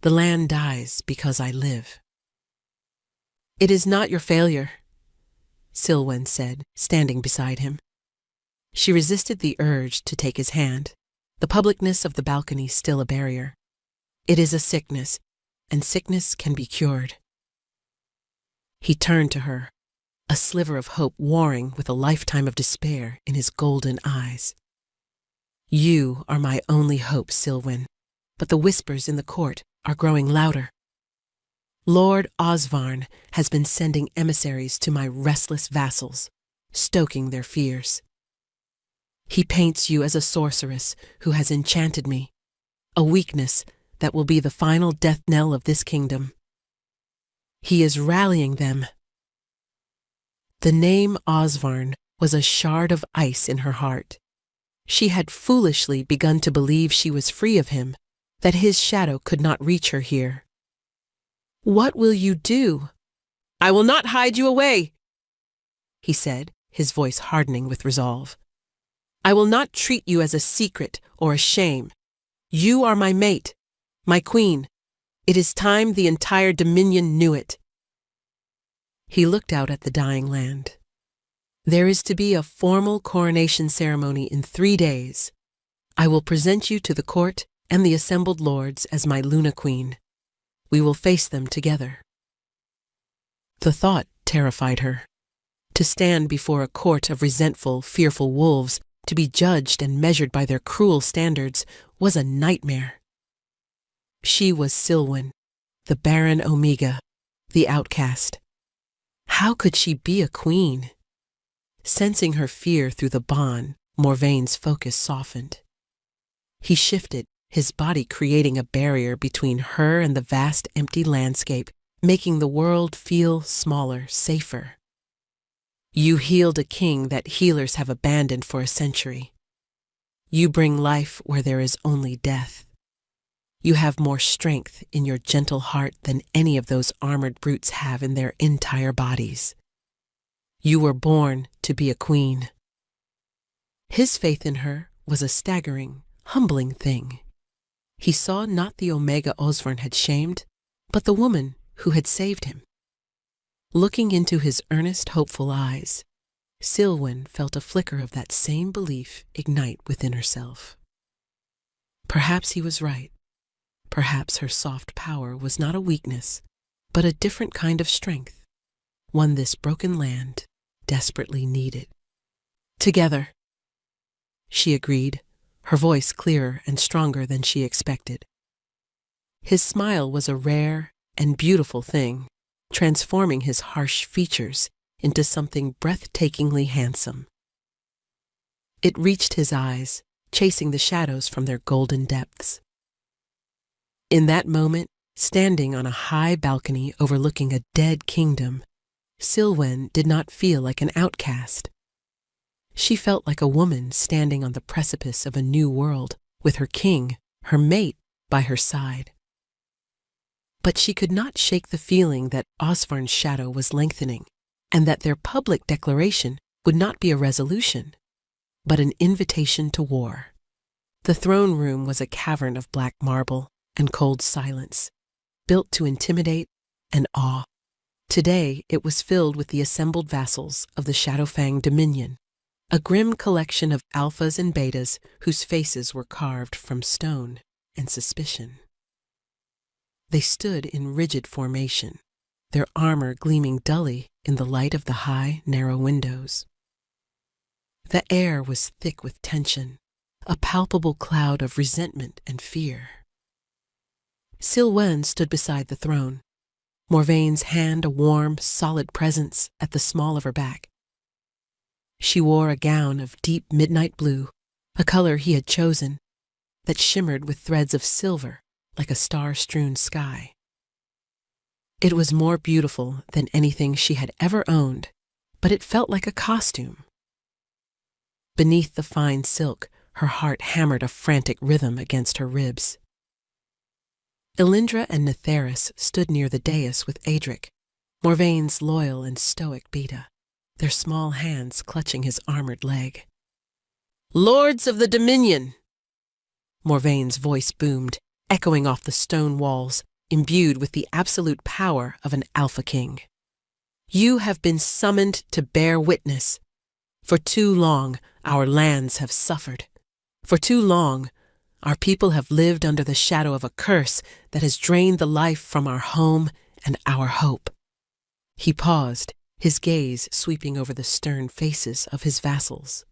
The land dies because I live." "It is not your failure," Silwen said, standing beside him. She resisted the urge to take his hand, the publicness of the balcony still a barrier. "It is a sickness, and sickness can be cured." He turned to her, a sliver of hope warring with a lifetime of despair in his golden eyes. "You are my only hope, Silwen, but the whispers in the court are growing louder. Lord Osvarn has been sending emissaries to my restless vassals, stoking their fears. He paints you as a sorceress who has enchanted me, a weakness that will be the final death knell of this kingdom. He is rallying them." The name Osvarn was a shard of ice in her heart. She had foolishly begun to believe she was free of him, that his shadow could not reach her here. "What will you do?" "I will not hide you away," he said, his voice hardening with resolve. "I will not treat you as a secret or a shame. You are my mate, my queen. It is time the entire Dominion knew it." He looked out at the dying land. "There is to be a formal coronation ceremony in 3 days. I will present you to the court and the assembled lords as my Luna Queen. We will face them together." The thought terrified her. To stand before a court of resentful, fearful wolves, to be judged and measured by their cruel standards, was a nightmare. She was Silwen, the Baron Omega, the outcast. How could she be a queen? Sensing her fear through the bond, Morvaine's focus softened. He shifted, his body creating a barrier between her and the vast empty landscape, making the world feel smaller, safer. "You healed a king that healers have abandoned for a century. You bring life where there is only death. You have more strength in your gentle heart than any of those armored brutes have in their entire bodies. You were born to be a queen." His faith in her was a staggering, humbling thing. He saw not the Omega Osvern had shamed, but the woman who had saved him. Looking into his earnest, hopeful eyes, Silwen felt a flicker of that same belief ignite within herself. Perhaps he was right. Perhaps her soft power was not a weakness, but a different kind of strength, one this broken land desperately needed. Together, she agreed, her voice clearer and stronger than she expected. His smile was a rare and beautiful thing, transforming his harsh features into something breathtakingly handsome. It reached his eyes, chasing the shadows from their golden depths. In that moment, standing on a high balcony overlooking a dead kingdom, Silwen did not feel like an outcast. She felt like a woman standing on the precipice of a new world, with her king, her mate, by her side. But she could not shake the feeling that Osvarn's shadow was lengthening, and that their public declaration would not be a resolution, but an invitation to war. The throne room was a cavern of black marble and cold silence, built to intimidate and awe. Today it was filled with the assembled vassals of the Shadowfang Dominion, a grim collection of alphas and betas whose faces were carved from stone and suspicion. They stood in rigid formation, their armor gleaming dully in the light of the high, narrow windows. The air was thick with tension, a palpable cloud of resentment and fear. Silwen stood beside the throne, Morvaine's hand a warm, solid presence at the small of her back. She wore a gown of deep midnight blue, a color he had chosen, that shimmered with threads of silver like a star-strewn sky. It was more beautiful than anything she had ever owned, but it felt like a costume. Beneath the fine silk, her heart hammered a frantic rhythm against her ribs. Elindra and Netheris stood near the dais with Adric, Morvaine's loyal and stoic beta, their small hands clutching his armored leg. "Lords of the Dominion!" Morvaine's voice boomed, echoing off the stone walls, imbued with the absolute power of an Alpha King. "You have been summoned to bear witness. For too long, our lands have suffered. For too long, our people have lived under the shadow of a curse that has drained the life from our home and our hope." He paused, his gaze sweeping over the stern faces of his vassals.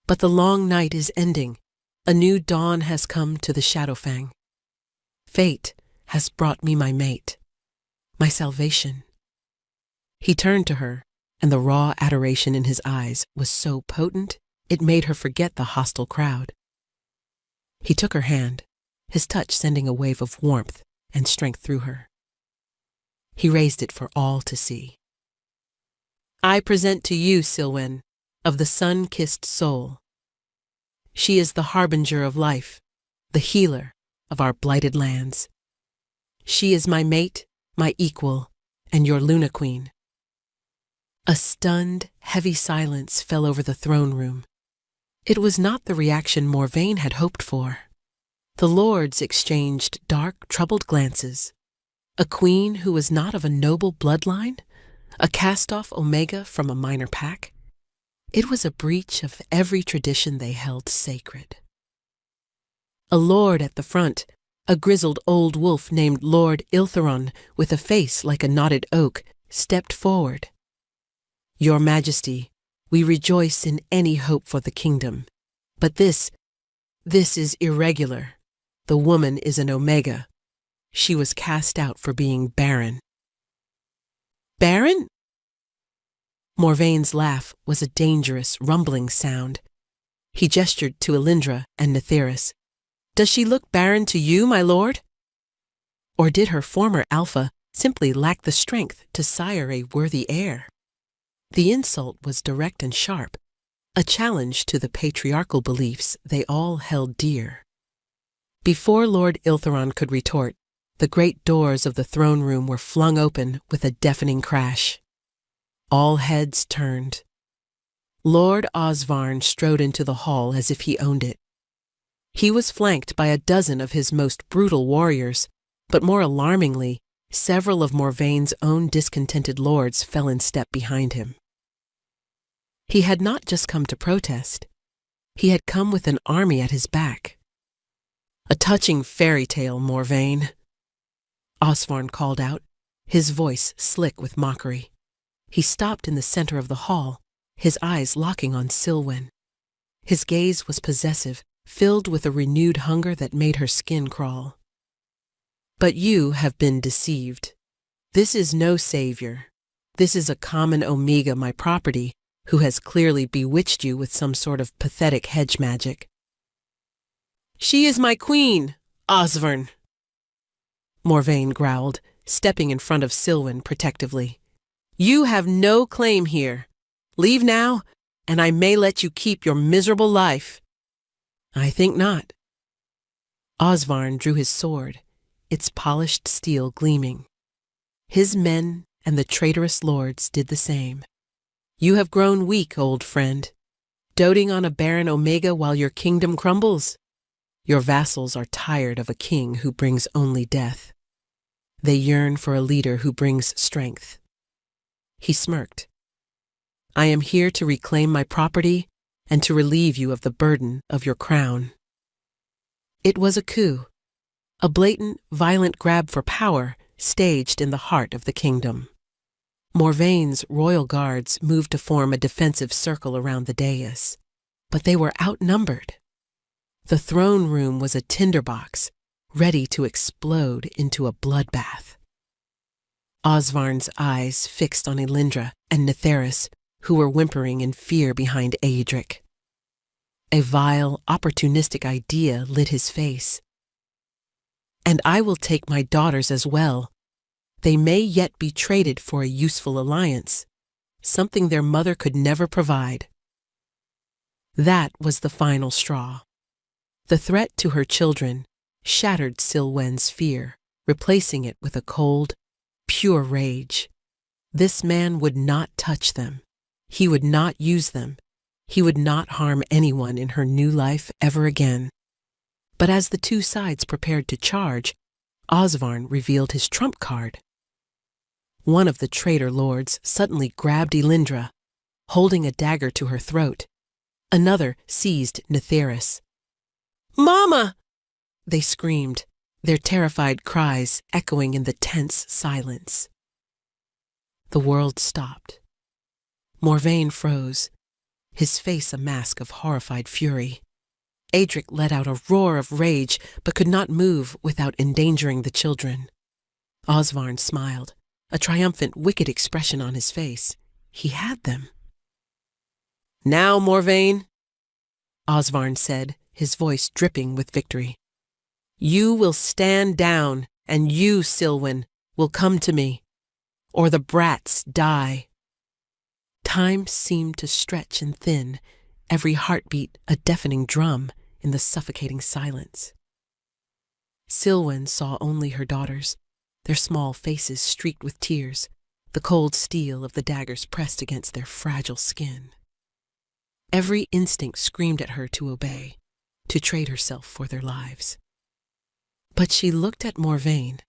"But the long night is ending. A new dawn has come to the Shadowfang. Fate has brought me my mate, my salvation." He turned to her, and the raw adoration in his eyes was so potent it made her forget the hostile crowd. He took her hand, his touch sending a wave of warmth and strength through her. He raised it for all to see. "I present to you, Silwen, of the sun-kissed soul. She is the harbinger of life, the healer of our blighted lands. She is my mate, my equal, and your Luna Queen." A stunned, heavy silence fell over the throne room. It was not the reaction Morvaine had hoped for. The lords exchanged dark, troubled glances. A queen who was not of a noble bloodline? A cast-off Omega from a minor pack? It was a breach of every tradition they held sacred. A lord at the front, a grizzled old wolf named Lord Iltheron with a face like a knotted oak, stepped forward. "Your Majesty, we rejoice in any hope for the kingdom. But this is irregular. The woman is an Omega. She was cast out for being barren." "Barren?" Morvaine's laugh was a dangerous, rumbling sound. He gestured to Elindra and Netheris. "Does she look barren to you, my lord? Or did her former alpha simply lack the strength to sire a worthy heir?" The insult was direct and sharp, a challenge to the patriarchal beliefs they all held dear. Before Lord Iltheron could retort, the great doors of the throne room were flung open with a deafening crash. All heads turned. Lord Osvarn strode into the hall as if he owned it. He was flanked by a dozen of his most brutal warriors, but more alarmingly, several of Morvaine's own discontented lords fell in step behind him. He had not just come to protest. He had come with an army at his back. "A touching fairy tale, Morvaine," Osvarn called out, his voice slick with mockery. He stopped in the center of the hall, his eyes locking on Silwen. His gaze was possessive, filled with a renewed hunger that made her skin crawl. "But you have been deceived. This is no savior. This is a common Omega, my property, who has clearly bewitched you with some sort of pathetic hedge magic." "She is my queen, Osvarn," Morvaine growled, stepping in front of Silwen protectively. "You have no claim here. Leave now, and I may let you keep your miserable life." "I think not." Osvarn drew his sword, its polished steel gleaming. His men and the traitorous lords did the same. "You have grown weak, old friend, doting on a barren Omega while your kingdom crumbles. Your vassals are tired of a king who brings only death. They yearn for a leader who brings strength." He smirked. "I am here to reclaim my property and to relieve you of the burden of your crown." It was a coup, a blatant, violent grab for power staged in the heart of the kingdom. Morvaine's royal guards moved to form a defensive circle around the dais, but they were outnumbered. The throne room was a tinderbox, ready to explode into a bloodbath. Osvarn's eyes fixed on Elindra and Netheris, who were whimpering in fear behind Aedric. A vile, opportunistic idea lit his face. "And I will take my daughters as well. They may yet be traded for a useful alliance, something their mother could never provide." That was the final straw. The threat to her children shattered Silwen's fear, replacing it with a cold, pure rage. This man would not touch them. He would not use them. He would not harm anyone in her new life ever again. But as the two sides prepared to charge, Osvarn revealed his trump card. One of the traitor lords suddenly grabbed Elindra, holding a dagger to her throat. Another seized Netheris. "Mama!" they screamed, their terrified cries echoing in the tense silence. The world stopped. Morvaine froze, his face a mask of horrified fury. Aedric let out a roar of rage, but could not move without endangering the children. Osvarn smiled, a triumphant, wicked expression on his face. He had them. "Now, Morvaine," Osvarn said, his voice dripping with victory. "You will stand down, and you, Silwen, will come to me, or the brats die." Time seemed to stretch and thin, every heartbeat a deafening drum in the suffocating silence. Silwen saw only her daughters, their small faces streaked with tears, the cold steel of the daggers pressed against their fragile skin. Every instinct screamed at her to obey, to trade herself for their lives. But she looked at Morvaine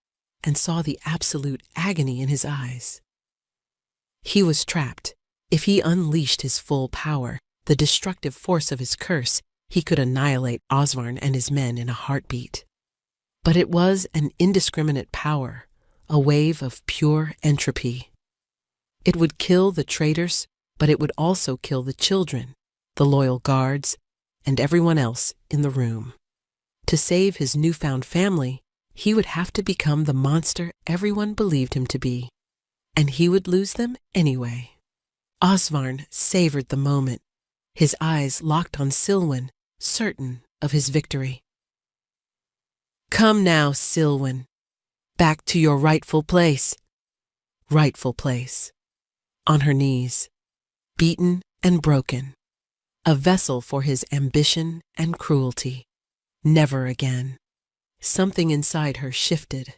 and saw the absolute agony in his eyes. He was trapped. If he unleashed his full power, the destructive force of his curse, he could annihilate Osvarn and his men in a heartbeat. But it was an indiscriminate power, a wave of pure entropy. It would kill the traitors, but it would also kill the children, the loyal guards, and everyone else in the room. To save his newfound family, he would have to become the monster everyone believed him to be, and he would lose them anyway. Osvarn savored the moment, his eyes locked on Silwen, certain of his victory. "Come now, Silwen, back to your rightful place." Rightful place. On her knees, beaten and broken, a vessel for his ambition and cruelty. Never again. Something inside her shifted.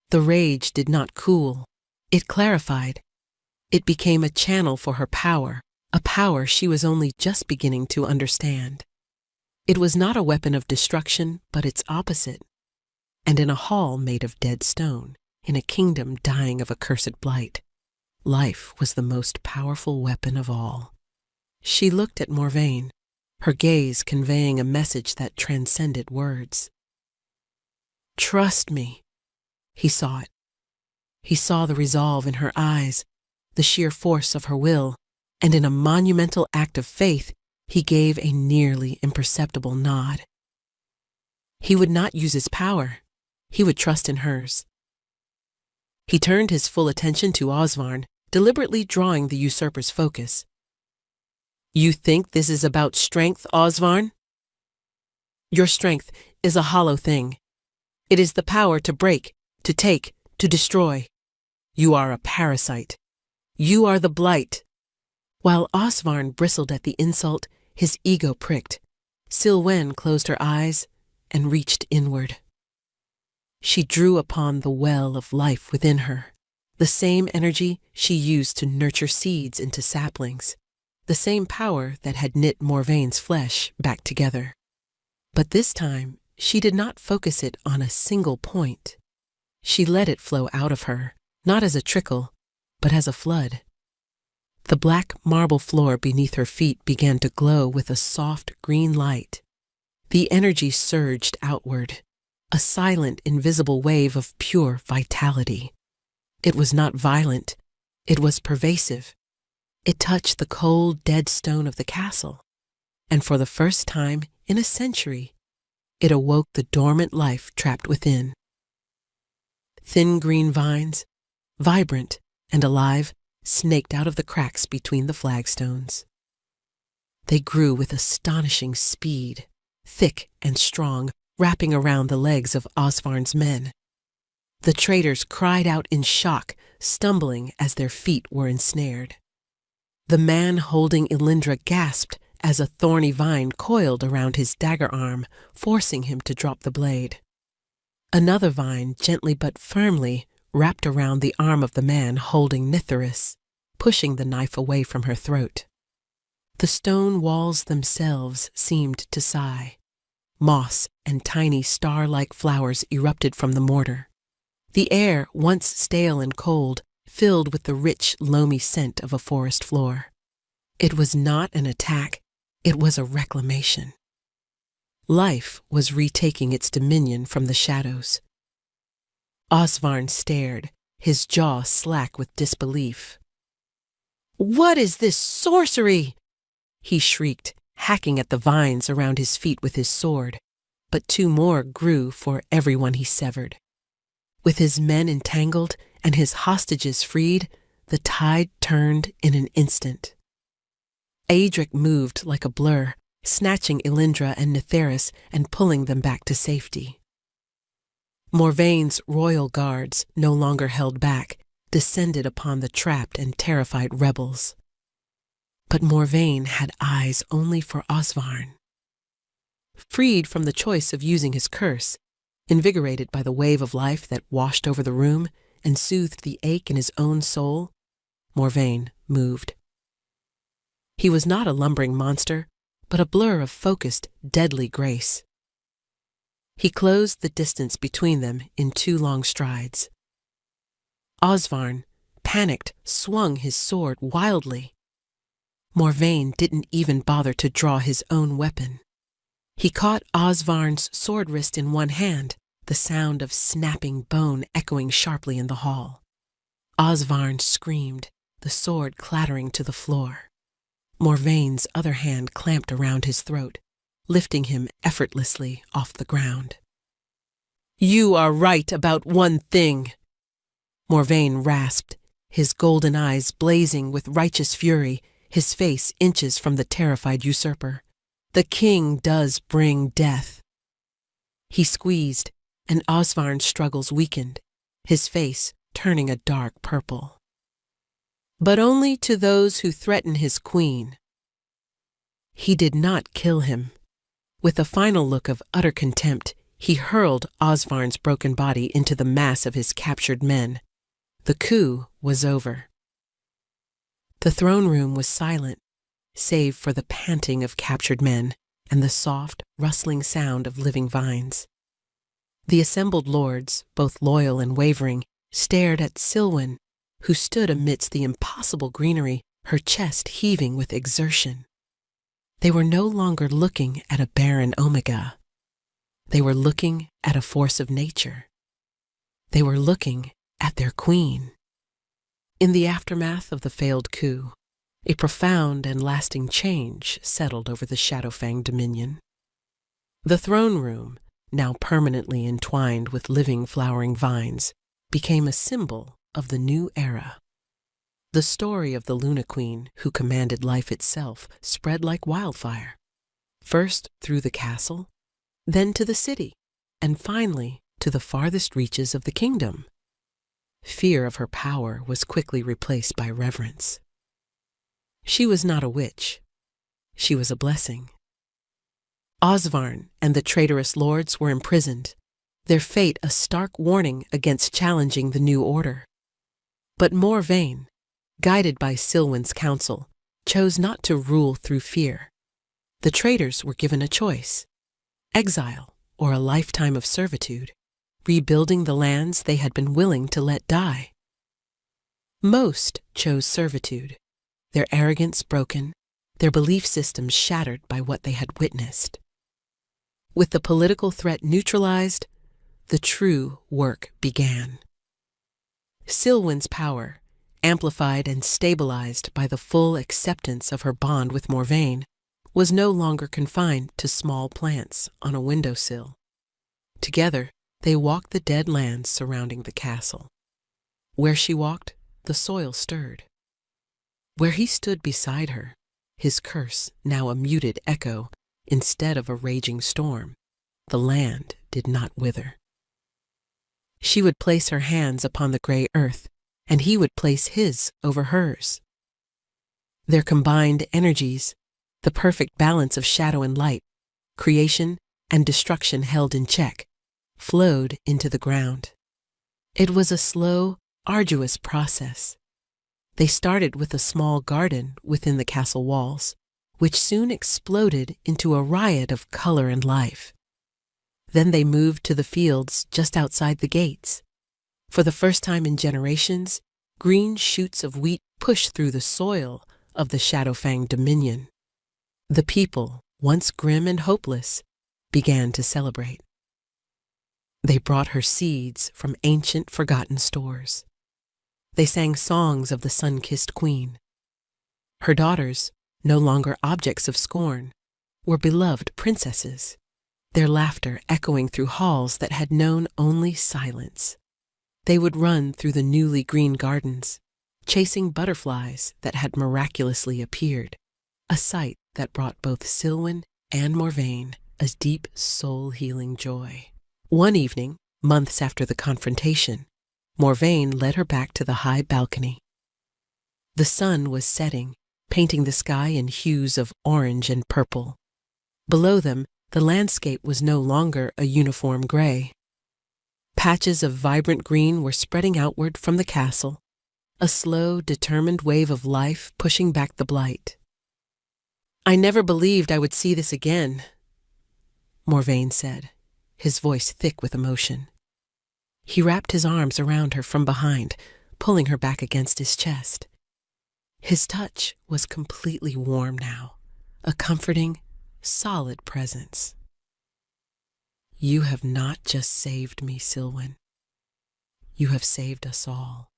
The rage did not cool. It clarified. It became a channel for her power, a power she was only just beginning to understand. It was not a weapon of destruction, but its opposite. And in a hall made of dead stone, in a kingdom dying of accursed blight, life was the most powerful weapon of all. She looked at Morvain, her gaze conveying a message that transcended words. "Trust me." He saw it. He saw the resolve in her eyes, the sheer force of her will, and in a monumental act of faith, he gave a nearly imperceptible nod. He would not use his power. He would trust in hers. He turned his full attention to Osvarn, deliberately drawing the usurper's focus. "You think this is about strength, Osvarn? Your strength is a hollow thing. It is the power to break, to take, to destroy. You are a parasite. You are the blight." While Osvarn bristled at the insult, his ego pricked. Silwen closed her eyes and reached inward. She drew upon the well of life within her, the same energy she used to nurture seeds into saplings, the same power that had knit Morvain's flesh back together. But this time, she did not focus it on a single point. She let it flow out of her, not as a trickle, but as a flood. The black marble floor beneath her feet began to glow with a soft green light. The energy surged outward, a silent, invisible wave of pure vitality. It was not violent, it was pervasive. It touched the cold, dead stone of the castle, and for the first time in a century, it awoke the dormant life trapped within. Thin green vines, vibrant and alive, snaked out of the cracks between the flagstones. They grew with astonishing speed, thick and strong, wrapping around the legs of Osvarn's men. The traitors cried out in shock, stumbling as their feet were ensnared. The man holding Elindra gasped as a thorny vine coiled around his dagger arm, forcing him to drop the blade. Another vine, gently but firmly, wrapped around the arm of the man holding Nithyrus, pushing the knife away from her throat. The stone walls themselves seemed to sigh. Moss and tiny star-like flowers erupted from the mortar. The air, once stale and cold, filled with the rich, loamy scent of a forest floor. It was not an attack, it was a reclamation. Life was retaking its dominion from the shadows. Osvarn stared, his jaw slack with disbelief. "What is this sorcery?" he shrieked, hacking at the vines around his feet with his sword, but two more grew for every one he severed. With his men entangled and his hostages freed, the tide turned in an instant. Aedric moved like a blur, snatching Elindra and Nithyrus and pulling them back to safety. Morvain's royal guards, no longer held back, descended upon the trapped and terrified rebels. But Morvain had eyes only for Osvarn. Freed from the choice of using his curse, invigorated by the wave of life that washed over the room and soothed the ache in his own soul, Morvain moved. He was not a lumbering monster, but a blur of focused, deadly grace. He closed the distance between them in 2 long strides. Osvarn, panicked, swung his sword wildly. Morvain didn't even bother to draw his own weapon. He caught Osvarn's sword wrist in one hand, the sound of snapping bone echoing sharply in the hall. Osvarn screamed, the sword clattering to the floor. Morvain's other hand clamped around his throat, lifting him effortlessly off the ground. "You are right about one thing," Morvain rasped, his golden eyes blazing with righteous fury, his face inches from the terrified usurper. "The king does bring death." He squeezed, and Osvarn's struggles weakened, his face turning a dark purple. "But only to those who threaten his queen." He did not kill him. With a final look of utter contempt, he hurled Osvarn's broken body into the mass of his captured men. The coup was over. The throne room was silent, save for the panting of captured men and the soft, rustling sound of living vines. The assembled lords, both loyal and wavering, stared at Silwen, who stood amidst the impossible greenery, her chest heaving with exertion. They were no longer looking at a barren omega. They were looking at a force of nature. They were looking at their queen. In the aftermath of the failed coup, a profound and lasting change settled over the Shadowfang dominion. The throne room, now permanently entwined with living flowering vines, became a symbol of the new era. The story of the Luna Queen, who commanded life itself, spread like wildfire, first through the castle, then to the city, and finally to the farthest reaches of the kingdom. Fear of her power was quickly replaced by reverence. She was not a witch. She was a blessing. Osvarn and the traitorous lords were imprisoned, their fate a stark warning against challenging the new order. But Morvain, guided by Silwen's counsel, chose not to rule through fear. The traitors were given a choice: exile or a lifetime of servitude, rebuilding the lands they had been willing to let die. Most chose servitude, their arrogance broken, their belief systems shattered by what they had witnessed. With the political threat neutralized, the true work began. Silwen's power, amplified and stabilized by the full acceptance of her bond with Morvain, was no longer confined to small plants on a windowsill. Together, they walked the dead lands surrounding the castle. Where she walked, the soil stirred. Where he stood beside her, his curse now a muted echo instead of a raging storm, the land did not wither. She would place her hands upon the gray earth, and he would place his over hers. Their combined energies, the perfect balance of shadow and light, creation and destruction held in check, flowed into the ground. It was a slow, arduous process. They started with a small garden within the castle walls, which soon exploded into a riot of color and life. Then they moved to the fields just outside the gates. For the first time in generations, green shoots of wheat pushed through the soil of the Shadowfang dominion. The people, once grim and hopeless, began to celebrate. They brought her seeds from ancient forgotten stores. They sang songs of the sun-kissed queen. Her daughters, no longer objects of scorn, were beloved princesses, their laughter echoing through halls that had known only silence. They would run through the newly green gardens, chasing butterflies that had miraculously appeared, a sight that brought both Silwen and Morvain a deep soul-healing joy. One evening, months after the confrontation, Morvain led her back to the high balcony. The sun was setting, painting the sky in hues of orange and purple. Below them, the landscape was no longer a uniform gray. Patches of vibrant green were spreading outward from the castle, a slow, determined wave of life pushing back the blight. "I never believed I would see this again," Morvain said, his voice thick with emotion. He wrapped his arms around her from behind, pulling her back against his chest. His touch was completely warm now, a comforting, solid presence. "You have not just saved me, Silwen. You have saved us all."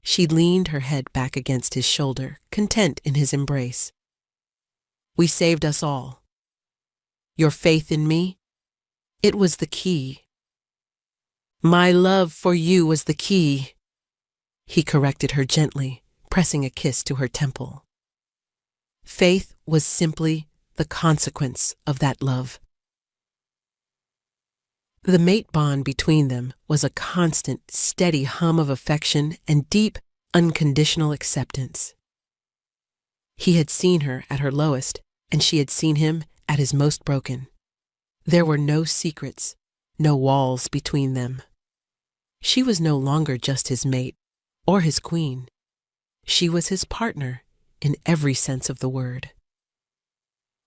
She leaned her head back against his shoulder, content in his embrace. "We saved us all. Your faith in me, it was the key. My love for you was the key," he corrected her gently, pressing a kiss to her temple. Faith was simply the consequence of that love. The mate bond between them was a constant, steady hum of affection and deep, unconditional acceptance. He had seen her at her lowest, and she had seen him at his most broken. There were no secrets, no walls between them. She was no longer just his mate or his queen. She was his partner in every sense of the word.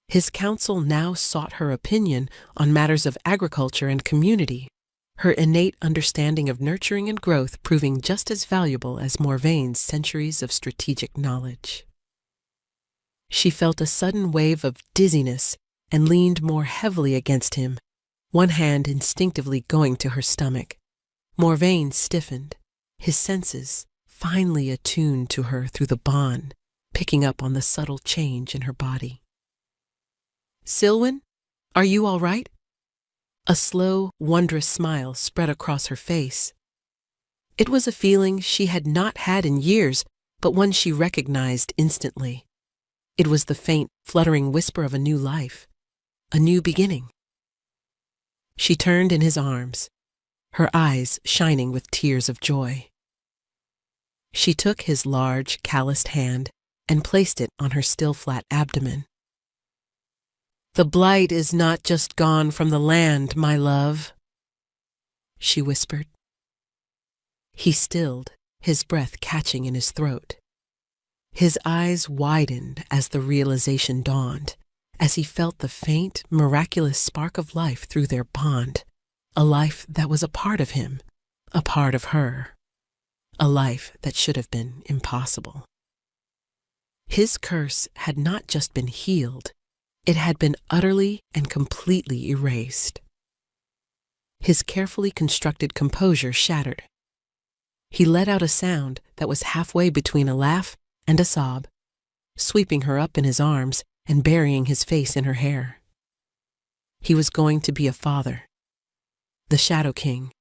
His counsel now sought her opinion on matters of agriculture and community, her innate understanding of nurturing and growth proving just as valuable as Morvaine's centuries of strategic knowledge. She felt a sudden wave of dizziness and leaned more heavily against him, one hand instinctively going to her stomach. Morvaine stiffened, his senses finely attuned to her through the bond, picking up on the subtle change in her body. "Silwen, are you all right?" A slow, wondrous smile spread across her face. It was a feeling she had not had in years, but one she recognized instantly. It was the faint, fluttering whisper of a new life, a new beginning. She turned in his arms, her eyes shining with tears of joy. She took his large, calloused hand and placed it on her still flat abdomen. "The blight is not just gone from the land, my love," she whispered. He stilled, his breath catching in his throat. His eyes widened as the realization dawned, as he felt the faint, miraculous spark of life through their bond, a life that was a part of him, a part of her, a life that should have been impossible. His curse had not just been healed, it had been utterly and completely erased. His carefully constructed composure shattered. He let out a sound that was halfway between a laugh and a sob, sweeping her up in his arms and burying his face in her hair. He was going to be a father. The Shadow King,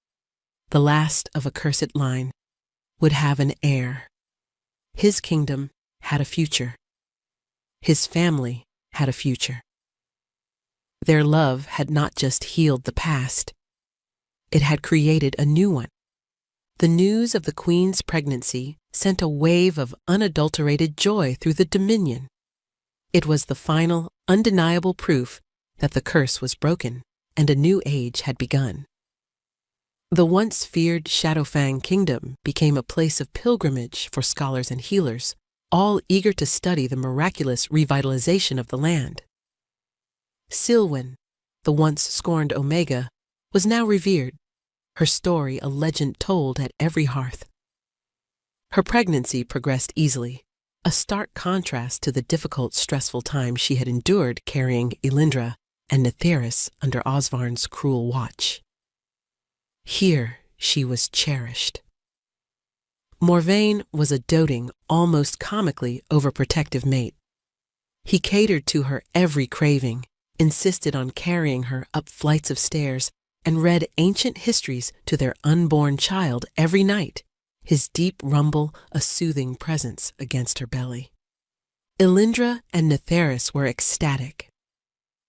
the last of a cursed line, would have an heir. His kingdom had a future. His family had a future. Their love had not just healed the past, it had created a new one. The news of the Queen's pregnancy sent a wave of unadulterated joy through the Dominion. It was the final, undeniable proof that the curse was broken and a new age had begun. The once feared Shadowfang Kingdom became a place of pilgrimage for scholars and healers, all eager to study the miraculous revitalization of the land. Silwen, the once scorned Omega, was now revered, her story a legend told at every hearth. Her pregnancy progressed easily, a stark contrast to the difficult, stressful time she had endured carrying Elindra and Netheris under Osvarn's cruel watch. Here she was cherished. Morvaine was a doting, almost comically overprotective mate. He catered to her every craving, insisted on carrying her up flights of stairs, and read ancient histories to their unborn child every night, his deep rumble a soothing presence against her belly. Elindra and Netheris were ecstatic.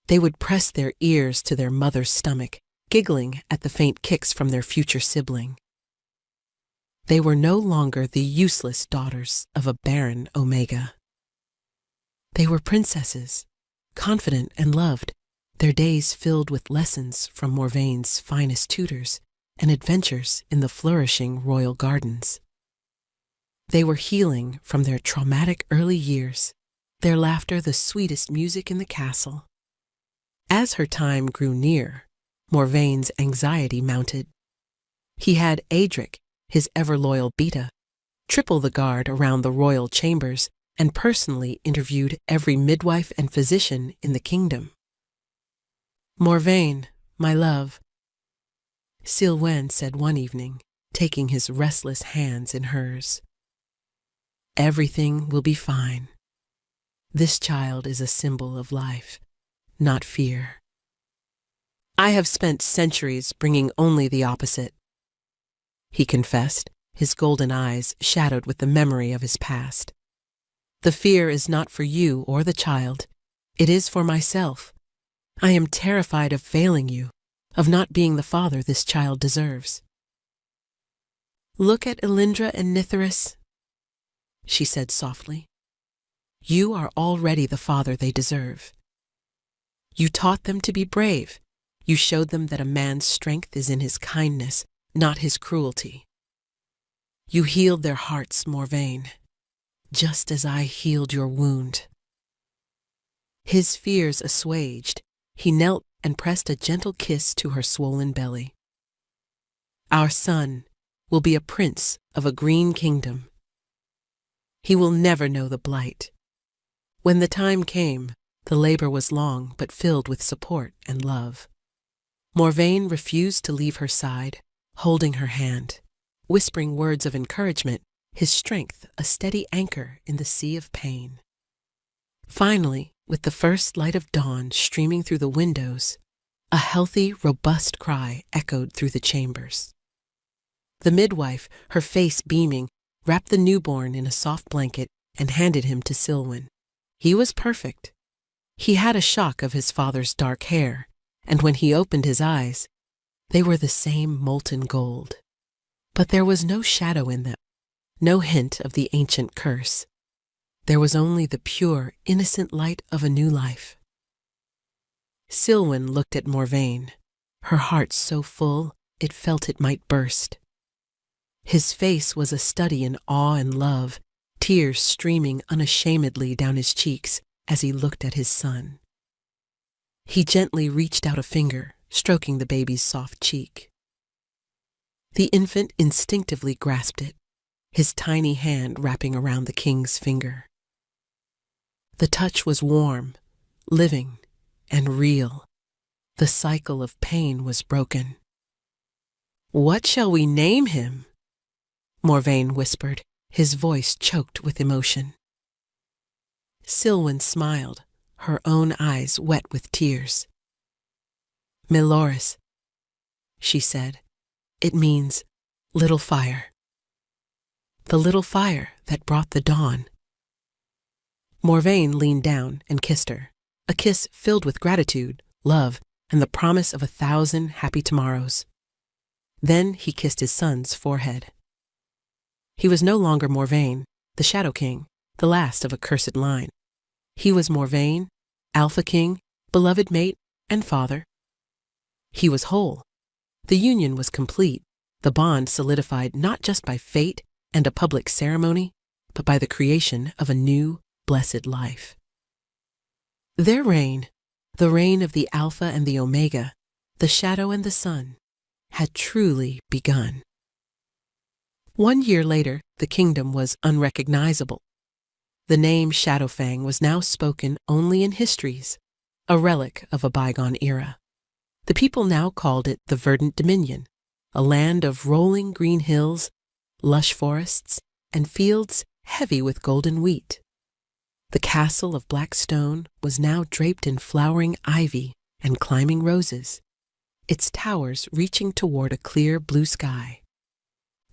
They would press their ears to their mother's stomach, giggling at the faint kicks from their future sibling. They were no longer the useless daughters of a barren Omega. They were princesses, confident and loved, their days filled with lessons from Morvaine's finest tutors and adventures in the flourishing royal gardens. They were healing from their traumatic early years, their laughter the sweetest music in the castle. As her time grew near, Morvaine's anxiety mounted. He had Adric, his ever-loyal Beta, triple the guard around the royal chambers and personally interviewed every midwife and physician in the kingdom. "Morvaine, my love," Silwen said one evening, taking his restless hands in hers. "Everything will be fine. This child is a symbol of life, not fear. I have spent centuries bringing only the opposite," he confessed, his golden eyes shadowed with the memory of his past. "The fear is not for you or the child. It is for myself. I am terrified of failing you, of not being the father this child deserves." "Look at Elindra and Netheris," she said softly. "You are already the father they deserve. You taught them to be brave. You showed them that a man's strength is in his kindness, not his cruelty. You healed their hearts, Morvaine, just as I healed your wound." His fears assuaged, he knelt and pressed a gentle kiss to her swollen belly. Our son will be a prince of a green kingdom. He will never know the blight. When the time came, the labor was long but filled with support and love. Morvain refused to leave her side, holding her hand, whispering words of encouragement, his strength a steady anchor in the sea of pain. Finally, with the first light of dawn streaming through the windows, a healthy, robust cry echoed through the chambers. The midwife, her face beaming, wrapped the newborn in a soft blanket and handed him to Silwen. He was perfect. He had a shock of his father's dark hair, and when he opened his eyes, they were the same molten gold. But there was no shadow in them, no hint of the ancient curse. There was only the pure, innocent light of a new life. Silwen looked at Morvain, her heart so full it felt it might burst. His face was a study in awe and love, tears streaming unashamedly down his cheeks as he looked at his son. He gently reached out a finger, stroking the baby's soft cheek. The infant instinctively grasped it, his tiny hand wrapping around the king's finger. The touch was warm, living, and real. The cycle of pain was broken. "What shall we name him?" Morvain whispered, his voice choked with emotion. Silwen smiled, her own eyes wet with tears. "Meloris," she said. "It means little fire. The little fire that brought the dawn." Morvain leaned down and kissed her, a kiss filled with gratitude, love, and the promise of 1,000 happy tomorrows. Then he kissed his son's forehead. He was no longer Morvain, the Shadow King, the last of a cursed line. He was Morvain, Alpha King, beloved mate, and father. He was whole. The union was complete, the bond solidified not just by fate and a public ceremony, but by the creation of a new, blessed life. Their reign, the reign of the Alpha and the Omega, the Shadow and the Sun, had truly begun. 1 year later, the kingdom was unrecognizable. The name Shadowfang was now spoken only in histories, a relic of a bygone era. The people now called it the Verdant Dominion, a land of rolling green hills, lush forests, and fields heavy with golden wheat. The castle of black stone was now draped in flowering ivy and climbing roses, its towers reaching toward a clear blue sky.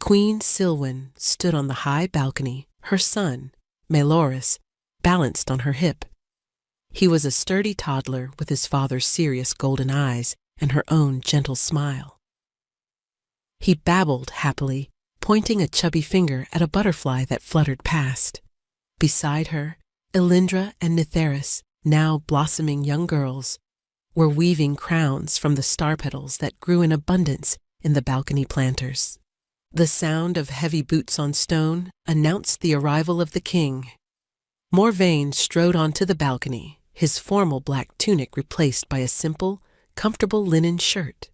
Queen Silwen stood on the high balcony, her son, Meloris, balanced on her hip. He was a sturdy toddler with his father's serious golden eyes and her own gentle smile. He babbled happily, pointing a chubby finger at a butterfly that fluttered past. Beside her, Elindra and Nitharis, now blossoming young girls, were weaving crowns from the star petals that grew in abundance in the balcony planters. The sound of heavy boots on stone announced the arrival of the king. Morvain strode onto the balcony, his formal black tunic replaced by a simple, comfortable linen shirt.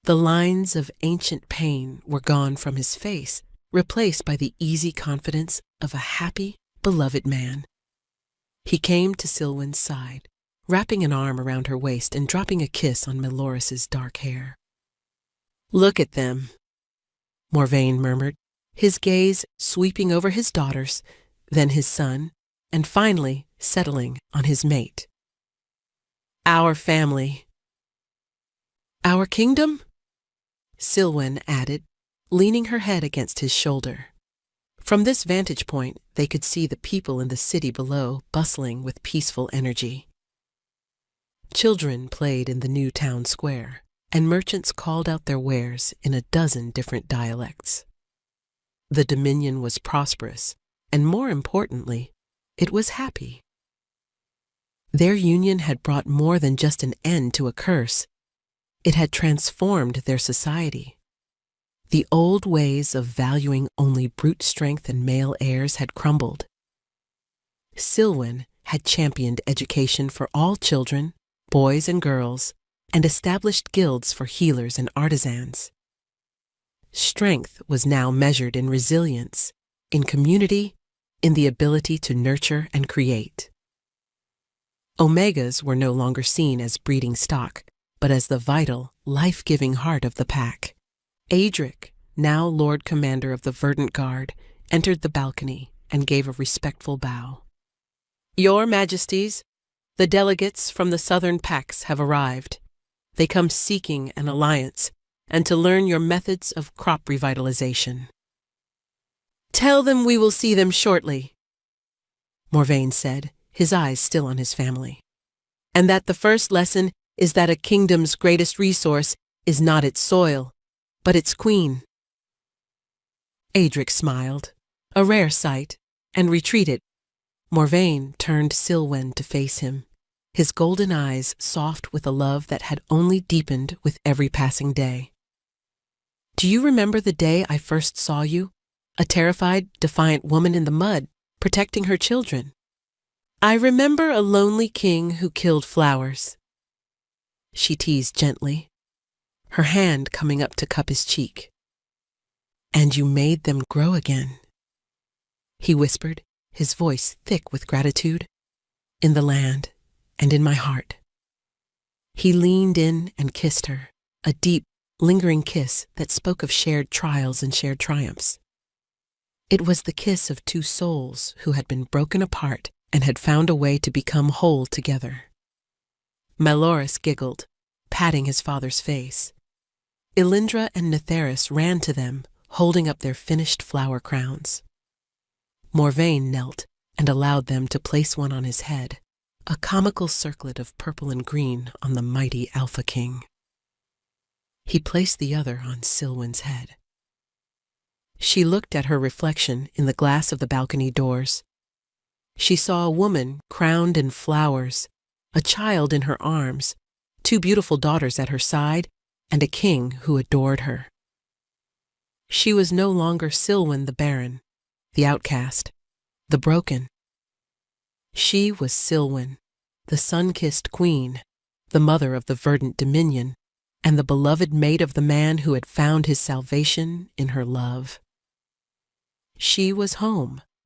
The lines of ancient pain were gone from his face, replaced by the easy confidence of a happy, beloved man. He came to Silwen's side, wrapping an arm around her waist and dropping a kiss on Meloris's dark hair. "Look at them," Morvain murmured, his gaze sweeping over his daughters, then his son, and finally settling on his mate. "Our family." "Our kingdom?" Silwen added, leaning her head against his shoulder. From this vantage point, they could see the people in the city below bustling with peaceful energy. Children played in the new town square, and merchants called out their wares in a dozen different dialects. The Dominion was prosperous, and more importantly, it was happy. Their union had brought more than just an end to a curse. It had transformed their society. The old ways of valuing only brute strength and male heirs had crumbled. Silwen had championed education for all children, boys and girls, and established guilds for healers and artisans. Strength was now measured in resilience, in community, in the ability to nurture and create. Omegas were no longer seen as breeding stock, but as the vital, life-giving heart of the pack. Adric, now Lord Commander of the Verdant Guard, entered the balcony and gave a respectful bow. "Your Majesties, the delegates from the southern packs have arrived. They come seeking an alliance and to learn your methods of crop revitalization." "Tell them we will see them shortly," Morvain said, his eyes still on his family. "And that the first lesson is that a kingdom's greatest resource is not its soil, but its queen." Adric smiled, a rare sight, and retreated. Morvain turned Silwen to face him, his golden eyes soft with a love that had only deepened with every passing day. "Do you remember the day I first saw you, a terrified, defiant woman in the mud, protecting her children?" "I remember a lonely king who killed flowers," she teased gently, her hand coming up to cup his cheek. "And you made them grow again," he whispered, his voice thick with gratitude, "in the land and in my heart." He leaned in and kissed her, a deep, lingering kiss that spoke of shared trials and shared triumphs. It was the kiss of two souls who had been broken apart and had found a way to become whole together. Meloris giggled, patting his father's face. Elindra and Netheris ran to them, holding up their finished flower crowns. Morvain knelt and allowed them to place one on his head, a comical circlet of purple and green on the mighty Alpha King. He placed the other on Silwen's head. She looked at her reflection in the glass of the balcony doors. She saw a woman crowned in flowers, a child in her arms, two beautiful daughters at her side, and a king who adored her. She was no longer Silwen the Baron, the outcast, the broken. She was Silwen, the sun-kissed queen, the mother of the verdant dominion, and the beloved mate of the man who had found his salvation in her love. She was home,